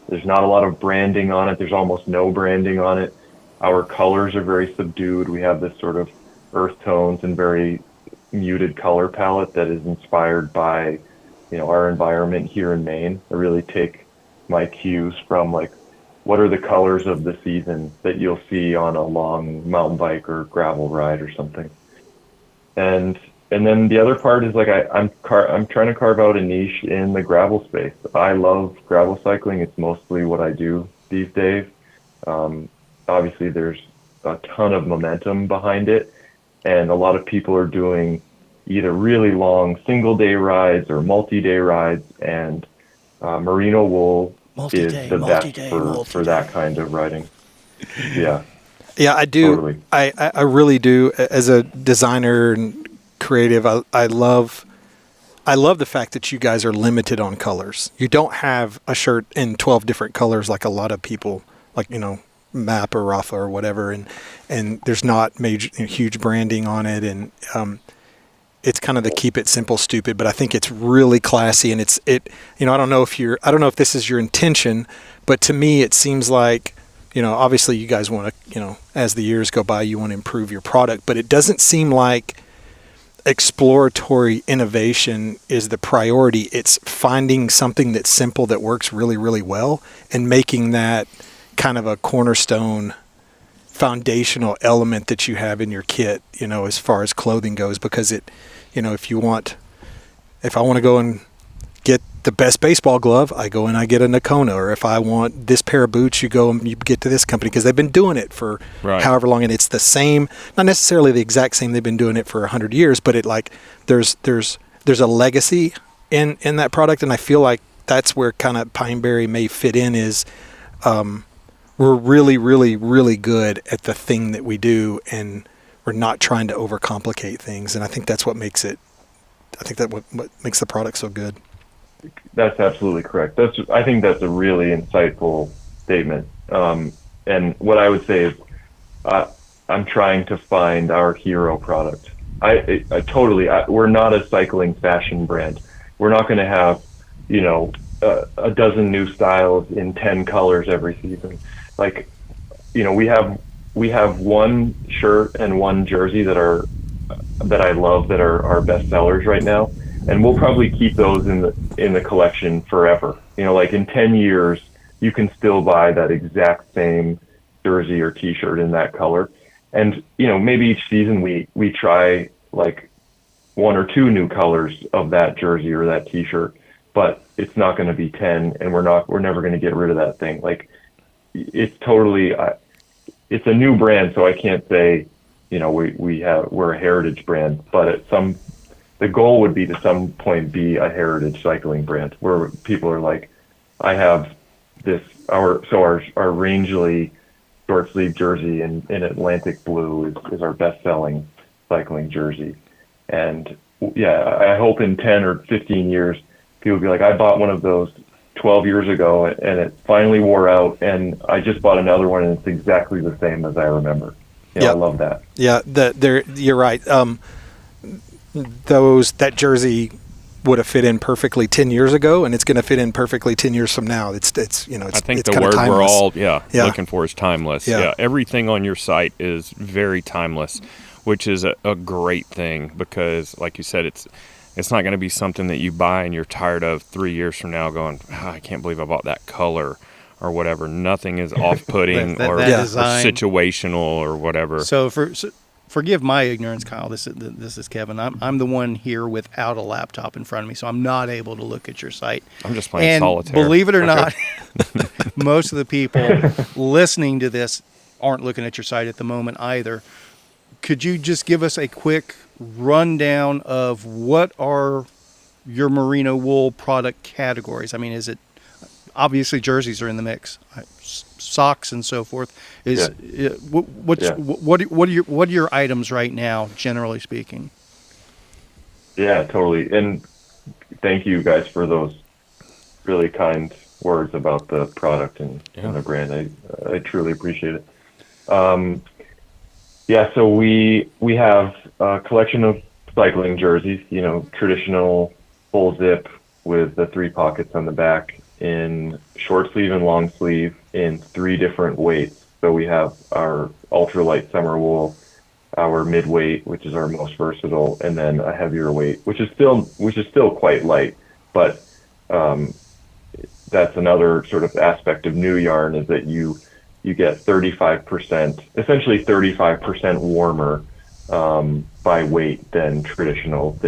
There's not a lot of branding on it. There's almost no branding on it. Our colors are very subdued. We have this sort of earth tones and very muted color palette that is inspired by our environment here in Maine. I really take my cues from like what are the colors of the season that you'll see on a long mountain bike or gravel ride or something. And then the other part is like I'm trying to carve out a niche in the gravel space. I love gravel cycling. It's mostly what I do these days. Obviously, there's a ton of momentum behind it, and a lot of people are doing either really long single-day rides or multi-day rides, and merino wool is the best for that kind of riding. Yeah.
Yeah, I do.
Totally.
I really do. As a designer and creative, I love the fact that you guys are limited on colors. You don't have a shirt in 12 different colors like a lot of people, like, MAP or Rafa or whatever, and there's not major huge branding on it, and it's kind of the keep it simple stupid, but I think it's really classy, and I don't know if this is your intention, but to me it seems like, obviously you guys want to, as the years go by, you want to improve your product, but it doesn't seem like exploratory innovation is the priority. It's finding something that's simple that works really, really well and making that kind of a cornerstone foundational element that you have in your kit, as far as clothing goes, because if I want to go and get the best baseball glove, I go and I get a Nakona, or if I want this pair of boots, you go and you get to this company because they've been doing it for however long, and it's the same, not necessarily the exact same. They've been doing it for 100 years, but there's a legacy in that product, and I feel like that's where kind of Pinebury may fit in. Is we're really, really, really good at the thing that we do, and we're not trying to overcomplicate things, and I think that's what makes it. I think that what makes the product so good.
That's absolutely correct. I think that's a really insightful statement. And what I would say is, I'm trying to find our hero product. We're not a cycling fashion brand. We're not going to have, a dozen new styles in 10 colors every season. Like, we have one shirt and one jersey that I love, that are our best sellers right now. And we'll probably keep those in the collection forever. Like in 10 years, you can still buy that exact same jersey or T-shirt in that color. And maybe each season we try like one or two new colors of that jersey or that T-shirt, but it's not going to be 10, and we're never going to get rid of that thing. Like, it's totally it's a new brand, so I can't say we're a heritage brand, but the goal would be to some point be a heritage cycling brand where people are like, I have this, our Rangeley short sleeve jersey in Atlantic blue is our best selling cycling jersey. And yeah, I hope in 10 or 15 years, people will be like, I bought one of those 12 years ago and it finally wore out, and I just bought another one and it's exactly the same as I remember. I love that. Yeah,
you're right. That jersey would have fit in perfectly 10 years ago, and it's going to fit in perfectly 10 years from now. It's
I think
it's
the word
timeless.
we're all looking for is timeless.
Yeah.
Everything on your site is very timeless, which is a great thing, because like you said, it's not going to be something that you buy and you're tired of 3 years from now going, I can't believe I bought that color or whatever. Nothing is off-putting or situational or whatever.
So forgive my ignorance, Kyle. This is Kevin. I'm the one here without a laptop in front of me, so I'm not able to look at your site.
I'm just playing
and
solitaire.
Believe it or not, most of the people listening to this aren't looking at your site at the moment either. Could you just give us a quick rundown of what are your merino wool product categories? I mean, is it obviously jerseys are in the mix, socks and so forth. What are your items right now, generally speaking?
Yeah, totally. And thank you guys for those really kind words about the product and the brand. I truly appreciate it. So we have a collection of cycling jerseys, traditional full zip with the 3 pockets on the back, in short sleeve and long sleeve in 3 different weights. So we have our ultralight summer wool, our midweight, which is our most versatile, and then a heavier weight, which is still quite light. But that's another sort of aspect of new yarn, is that you get 35%, essentially 35% warmer by weight than conventional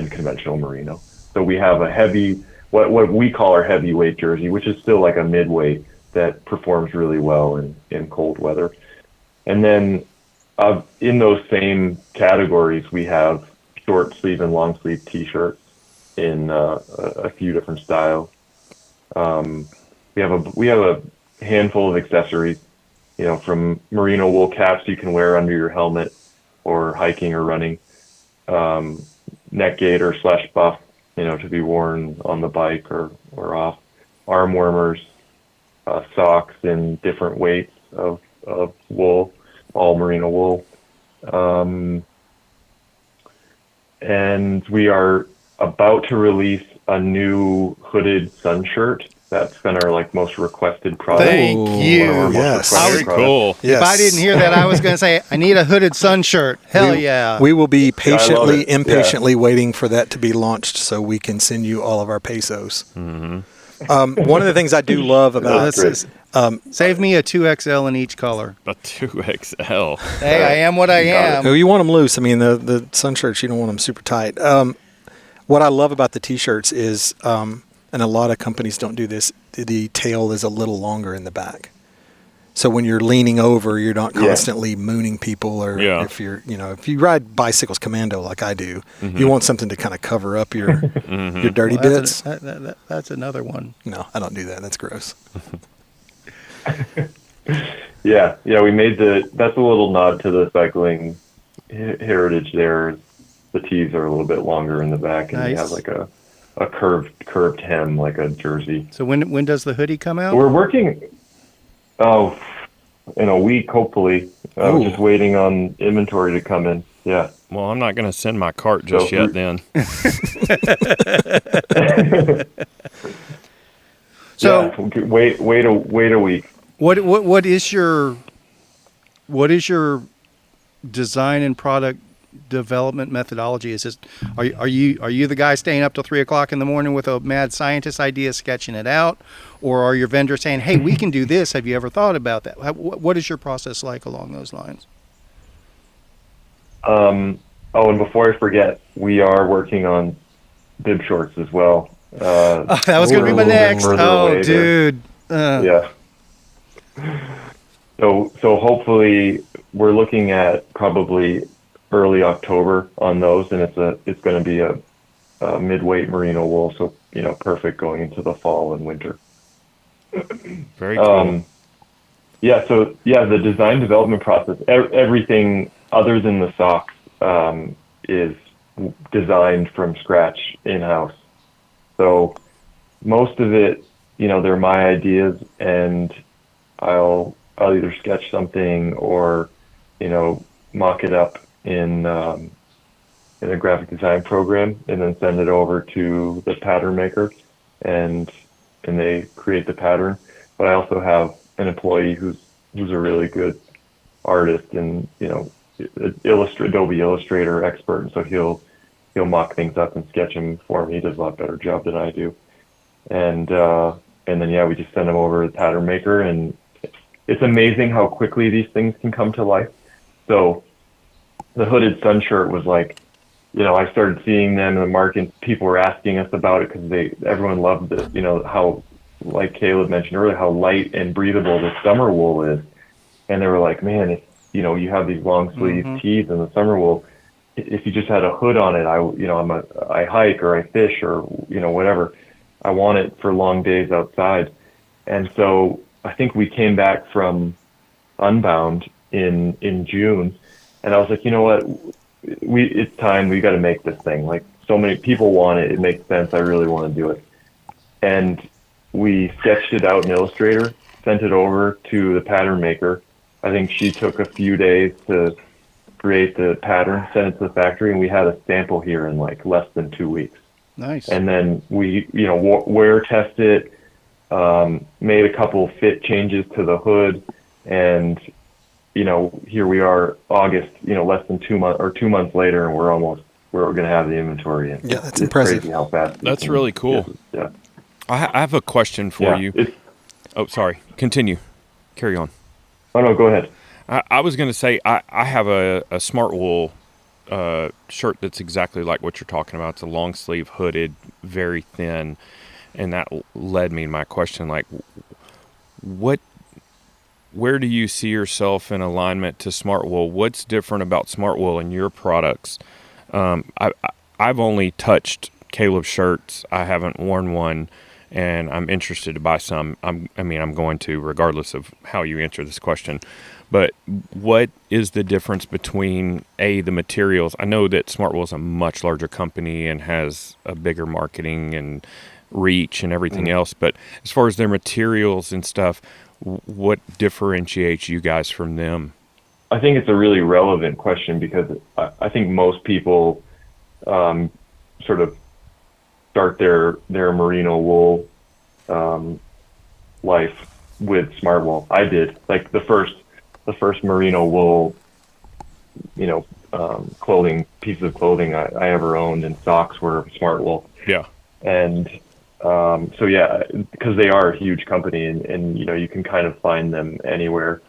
merino. So we have a heavy, what we call our heavyweight jersey, which is still like a midweight that performs really well in cold weather. And then in those same categories, we have short sleeve and long sleeve t-shirts in a few different styles. We have a handful of accessories, from merino wool caps you can wear under your helmet or hiking or running, neck gaiter / buff, to be worn on the bike or off, arm warmers, socks in different weights of wool, all merino wool. And we are about to release a new hooded sun shirt. That's been our most requested product.
Thank you.
Yes.
Very cool.
Yes.
If I didn't hear that, I was going to say, I need a hooded sun shirt. Hell yeah.
We will be
it.
impatiently waiting for that to be launched so we can send you all of our pesos.
Mm-hmm.
One of the things I do love about
This is, save me a 2XL in each color.
A 2XL.
Hey, I am what I am.
you want them loose. I mean, the sun shirts, you don't want them super tight. What I love about the T-shirts is, and a lot of companies don't do this, the tail is a little longer in the back. So when you're leaning over, you're not constantly mooning people, or if you ride bicycles commando like I do, you want something to kind of cover up your your dirty bits.
That's another one.
No, I don't do that. That's gross.
Yeah, we made that's a little nod to the cycling heritage there. The tees are a little bit longer in the back, and you have like a curved hem, like a jersey.
So when does the hoodie come out?
We're working, in a week, hopefully. We're just waiting on inventory to come in. Yeah.
Well, I'm not going to send my cart just yet then.
So
wait a week.
What is your design and product development methodology? Is this, are you the guy staying up till 3 o'clock in the morning with a mad scientist idea, sketching it out, or are your vendors saying, "Hey, we can do this. Have you ever thought about that?" What is your process like along those lines?
And before I forget, we are working on bib shorts as well.
That was going to be my next. Oh, dude.
Yeah. So hopefully we're looking at probably early October on those, and it's going to be a midweight merino wool, so perfect going into the fall and winter.
Very cool.
The design development process, everything other than the socks, is designed from scratch in-house. So most of it, they're my ideas, and I'll either sketch something or, mock it up in a graphic design program, and then send it over to the pattern maker, and they create the pattern. But I also have an employee who's a really good artist and Adobe Illustrator expert, and so he'll mock things up and sketch them for me. He does a lot better job than I do. And then we just send them over to the pattern maker, and it's amazing how quickly these things can come to life. So the hooded sun shirt was like, I started seeing them in the market. People were asking us about it because everyone loved it. How, like Caleb mentioned earlier, how light and breathable the summer wool is. And they were like, man, if you have these long sleeve tees in the summer wool, if you just had a hood on it, I hike or I fish or whatever. I want it for long days outside. And so I think we came back from Unbound in June, and I was like, you know what, it's time. We got to make this thing. Like, so many people want it. It makes sense. I really want to do it. And we sketched it out in Illustrator, sent it over to the pattern maker. I think she took a few days to create the pattern, sent it to the factory, and we had a sample here in like less than 2 weeks.
Nice.
And then we, wear test it, made a couple fit changes to the hood, and here we are, August, less than 2 months or 2 months later, and we're almost where we're going to have the inventory. And
Yeah, that's
it's
impressive.
crazy how fast.
That's really cool.
Yeah.
I have a question for you. Oh, sorry. Continue. Carry on.
Oh, no, go ahead.
I was going to say I have a Smart Wool shirt that's exactly like what you're talking about. It's a long sleeve, hooded, very thin, and that led me to my question: like, where do you see yourself in alignment to Smart Wool? What's different about Smart Wool and your products? I've only touched Caleb's shirts. I haven't worn one, and I'm interested to buy some. I'm going to, regardless of how you answer this question. But what is the difference between the materials? I know that Smart Wool is a much larger company and has a bigger marketing and reach and everything else. But as far as their materials and stuff, what differentiates you guys from them?
I think it's a really relevant question because I think most people sort of start their merino wool life with Smart Wool. I did. Like the first merino wool, pieces of clothing I ever owned and socks were Smart Wool.
Yeah.
And because they are a huge company and you can kind of find them anywhere.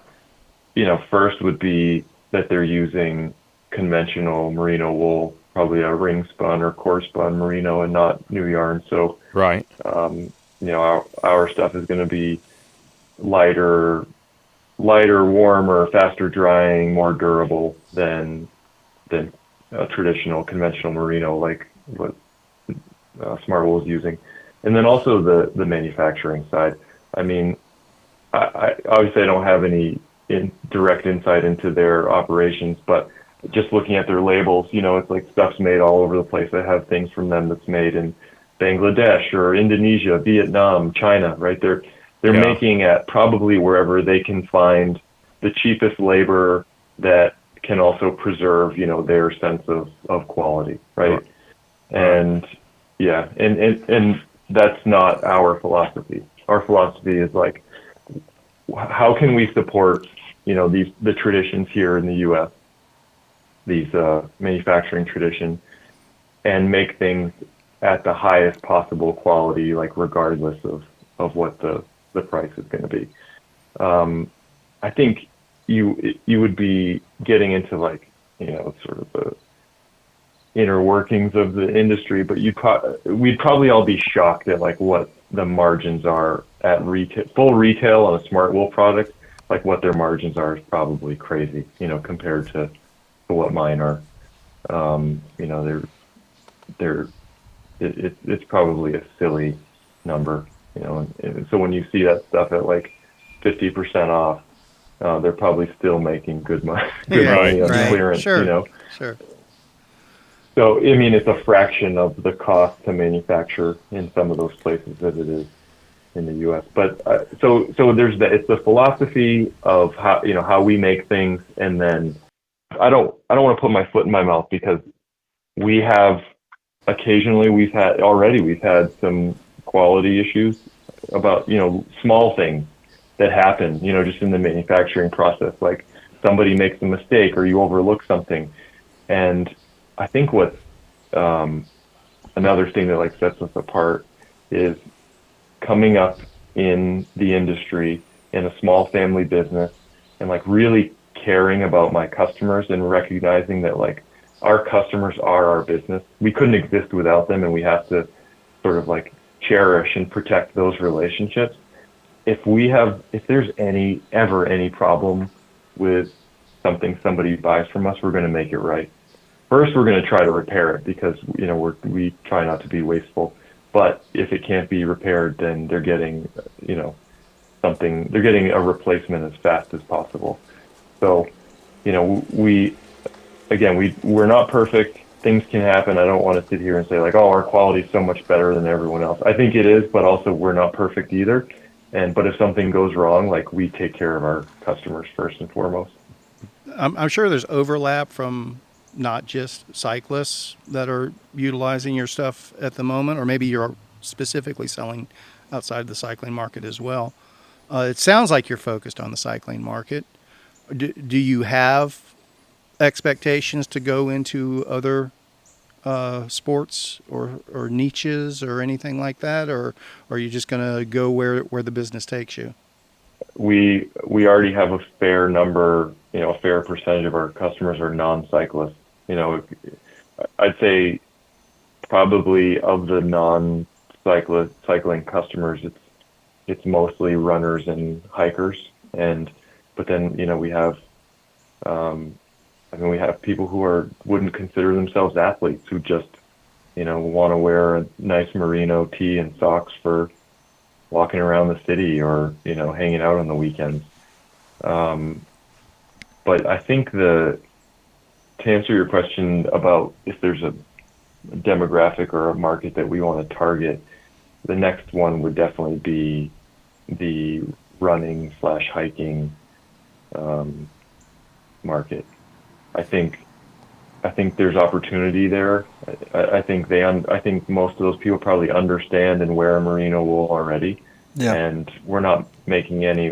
First would be that they're using conventional merino wool, probably a ring spun or core spun merino and not new yarn. So
right.
Our stuff is going to be lighter, warmer, faster drying, more durable than a traditional conventional merino like what Smart Wool is using. And then also the manufacturing side. I mean, I obviously I don't have any direct insight into their operations, but just looking at their labels, it's like stuff's made all over the place. I have things from them that's made in Bangladesh or Indonesia, Vietnam, China, right? They're making at probably wherever they can find the cheapest labor that can also preserve, their sense of quality, right? And yeah, and that's not our philosophy. Our philosophy is like, how can we support, the traditions here in the U.S., these manufacturing tradition, and make things at the highest possible quality, like regardless of what the price is going to be. I think you would be getting into like, sort of the inner workings of the industry, but we'd probably all be shocked at like what the margins are at full retail on a Smart Wool product. Like what their margins are is probably crazy, compared to what mine are. It's probably a silly number, and so when you see that stuff at like 50% off, they're probably still making good money, money on clearance,
Sure.
So, I mean, it's a fraction of the cost to manufacture in some of those places as it is in the U.S. But so there's it's the philosophy of how we make things, and then I don't want to put my foot in my mouth because we've had some quality issues about small things that happen just in the manufacturing process, like somebody makes a mistake or you overlook something. And I think what another thing that like sets us apart is coming up in the industry in a small family business and like really caring about my customers and recognizing that like our customers are our business. We couldn't exist without them, and we have to sort of like cherish and protect those relationships. If there's ever any problem with something somebody buys from us, we're going to make it right. First, we're going to try to repair it because we try not to be wasteful. But if it can't be repaired, then they're getting they're getting a replacement as fast as possible. So we're not perfect. Things can happen. I don't want to sit here and say like, oh, our quality is so much better than everyone else. I think it is, but also we're not perfect either. But if something goes wrong, like we take care of our customers first and foremost.
I'm sure there's overlap from not just cyclists that are utilizing your stuff at the moment, or maybe you're specifically selling outside the cycling market as well. It sounds like you're focused on the cycling market. Do you have expectations to go into other sports or niches or anything like that, or are you just going to go where the business takes you?
We already have a fair number, a fair percentage of our customers are non-cyclists. I'd say probably of the cycling customers, it's mostly runners and hikers, but then we have we have people who wouldn't consider themselves athletes, who just want to wear a nice merino tee and socks for walking around the city or hanging out on the weekends. But I think to answer your question about if there's a demographic or a market that we want to target, the next one would definitely be the running/hiking market. I think there's opportunity there. I think most of those people probably understand and wear merino wool already.
Yeah.
And we're not making any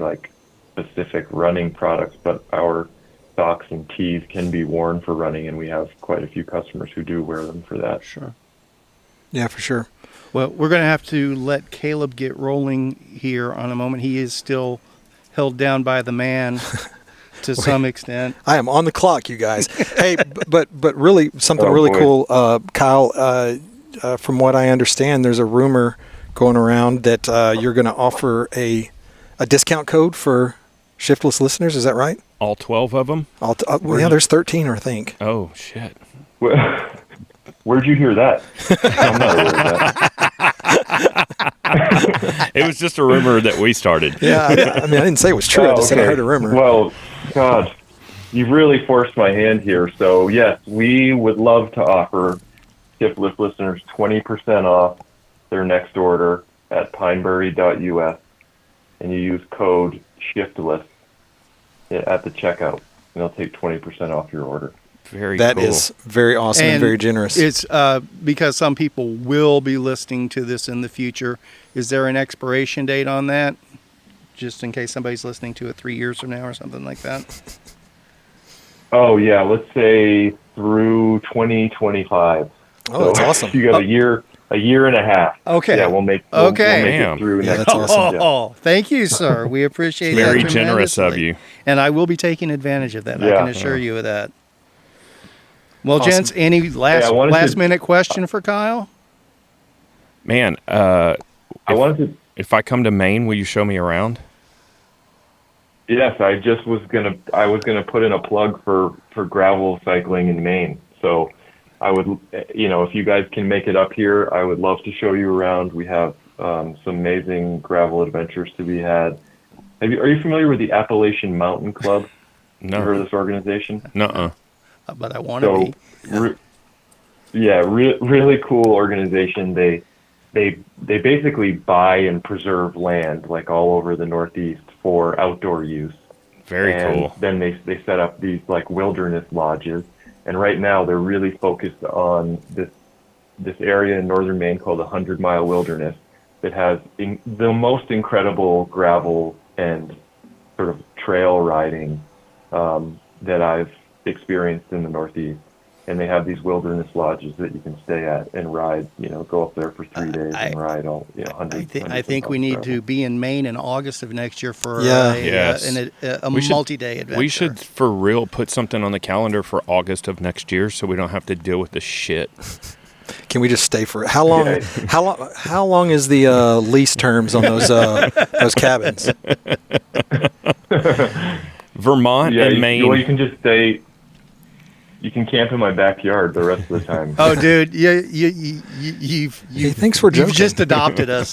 specific running products, but our socks and tees can be worn for running, and we have quite a few customers who do wear them for that.
Sure.
Yeah, for sure.
Well, we're going to have to let Caleb get rolling here on a moment. He is still held down by the man to some extent.
I am on the clock, you guys. Hey, but really something cool, Kyle. From what I understand, there's a rumor going around that you're going to offer a discount code for Shiftless listeners. Is that right?
All 12 of them?
Yeah, there's 13, I think.
Oh, shit.
Where'd you hear that? I'm not aware of that.
It was just a rumor that we started.
Yeah, I didn't say it was true. I just said I heard a rumor.
Well, God, you've really forced my hand here. So, yes, we would love to offer Shiftless listeners 20% off their next order at pinebury.us, and you use code ShiftLess at the checkout, and they'll take 20% off your order.
Very
That
cool.
is very awesome and very generous.
It's because some people will be listening to this in the future. Is there an expiration date on that? Just in case somebody's listening to it 3 years from now or something like that?
Oh, yeah. Let's say through 2025.
Oh, that's awesome.
You got a year and a half.
Okay.
Yeah, we'll make it through next
that's awesome.
Oh, thank you, sir. We appreciate that
Very generous of
tremendously.
you.
And I will be taking advantage of that.
Yeah.
I can assure you of that. Well,
Awesome.
gents, any last minute question for Kyle?
Man, if I come to Maine, will you show me around?
Yes, I was gonna put in a plug for gravel cycling in Maine. So I would, if you guys can make it up here, I would love to show you around. We have some amazing gravel adventures to be had. Are you familiar with the Appalachian Mountain Club?
No.
You heard of this organization?
Nuh-uh.
But I want to be.
Really cool organization. They basically buy and preserve land all over the Northeast for outdoor use.
Very cool.
Then they set up these wilderness lodges, and right now they're really focused on this area in northern Maine called the 100-Mile Wilderness that has the most incredible gravel and sort of trail riding that I've experienced in the Northeast. And they have these wilderness lodges that you can stay at and ride, go up there for 3 days and ride all, hundreds.
I think we need to be in Maine in August of next year for a multi-day adventure.
We should, for real, put something on the calendar for August of next year so we don't have to deal with the shit.
Can we just stay for how long?
Yeah.
How long is the lease terms on those cabins?
Vermont and Maine.
Well, you can just stay. You can camp in my backyard the rest of the time.
Oh, dude, he
thinks we're joking.
You've just adopted us.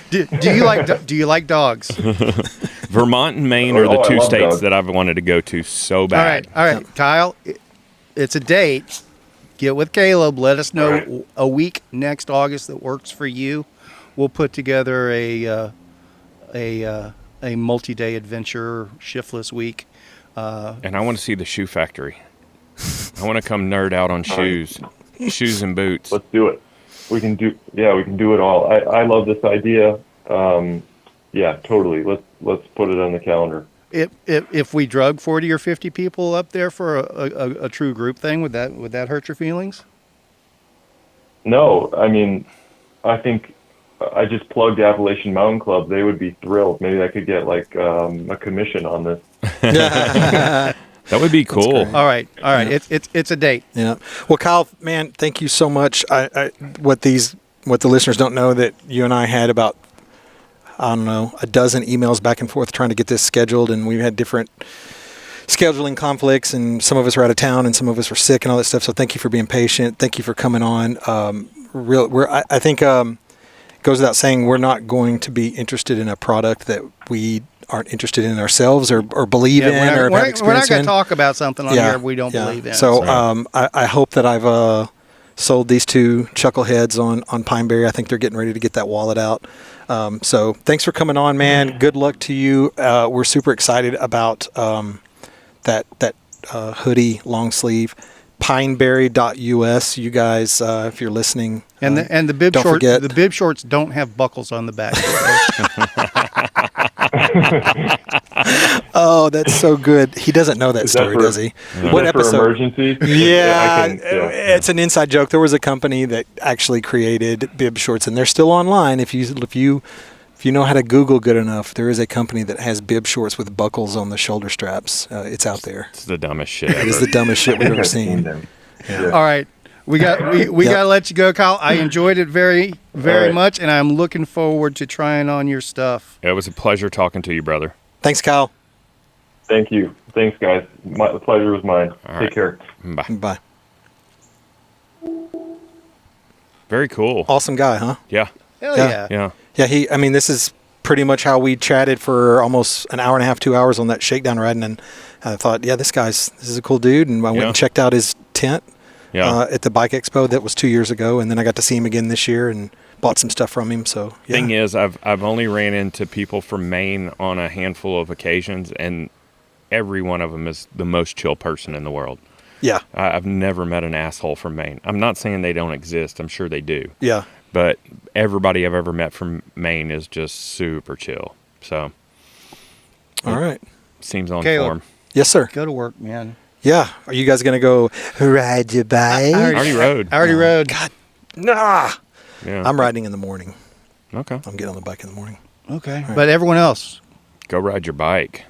Do you like dogs?
Vermont and Maine are the
I
two
love
states
dogs.
that I've wanted to go to so bad.
All right, Kyle, it's a date. Get with Caleb. Let us know a week next August that works for you. We'll put together a multi-day adventure shiftless week.
And I want to see the shoe factory. I want to come nerd out on shoes and boots.
Let's do it. We can do it all. I love this idea. Yeah, totally. Let's put it on the calendar.
If we drug 40 or 50 people up there for a true group thing, would that hurt your feelings?
No, I mean, I think I just plugged Appalachian Mountain Club. They would be thrilled. Maybe I could get like a commission on this.
That would be cool.
All right.
Yeah.
It's a date.
Yeah. Well, Kyle, man, thank you so much. What the listeners don't know that you and I had about, I don't know, a dozen emails back and forth trying to get this scheduled, and we had different scheduling conflicts, and some of us were out of town, and some of us were sick, and all that stuff. So thank you for being patient. Thank you for coming on. I think it goes without saying we're not going to be interested in a product that we aren't interested in ourselves or believe in or have
we're not
experience
going
in.
to talk about something on here we don't believe in.
So I hope that I've sold these two chuckleheads on Pinebury. I think they're getting ready to get that wallet out. So thanks for coming on, man. Good luck to you. We're super excited about that hoodie long sleeve. Pinebury.us. You guys, if you're listening,
and the bib
don't
shorts.
forget.
The bib shorts don't have buckles on the back.
Oh, that's so good. He doesn't know that story, does he?
Is
What
that
episode?
for emergencies?
Yeah,
Yeah.
it's an inside joke. There was a company that actually created bib shorts, and they're still online. If you know how to Google good enough, there is a company that has bib shorts with buckles on the shoulder straps. It's out there.
It's the dumbest shit
It
ever.
is the dumbest shit we've ever seen.
Yeah.
All right. We got to let you go, Kyle. I enjoyed it very, very
right.
much, and I'm looking forward to trying on your stuff.
It was a pleasure talking to you, brother.
Thanks, Kyle.
Thank you. Thanks, guys. The pleasure was mine.
All
Take
right.
care.
Bye.
Bye.
Very cool.
Awesome guy, huh?
Yeah.
Hell
Yeah.
yeah.
Yeah.
Yeah, this is pretty much how we chatted for almost an hour and a half, 2 hours on that shakedown riding, and I thought, this is a cool dude, and I went and checked out his tent at the Bike Expo. That was 2 years ago, and then I got to see him again this year and bought some stuff from him. So
Thing is, I've only ran into people from Maine on a handful of occasions, and every one of them is the most chill person in the world.
Yeah.
I've never met an asshole from Maine. I'm not saying they don't exist. I'm sure they do.
Yeah.
But everybody I've ever met from Maine is just super chill. So,
All right.
seems on
Caleb.
form.
Yes, sir.
Go to work, man.
Yeah. Are you guys going to go ride your bike?
I already rode.
I already rode.
God. Nah.
Yeah.
I'm riding in the morning.
Okay.
I'm getting on the bike in the morning.
Okay. But everyone else,
Go ride your bike.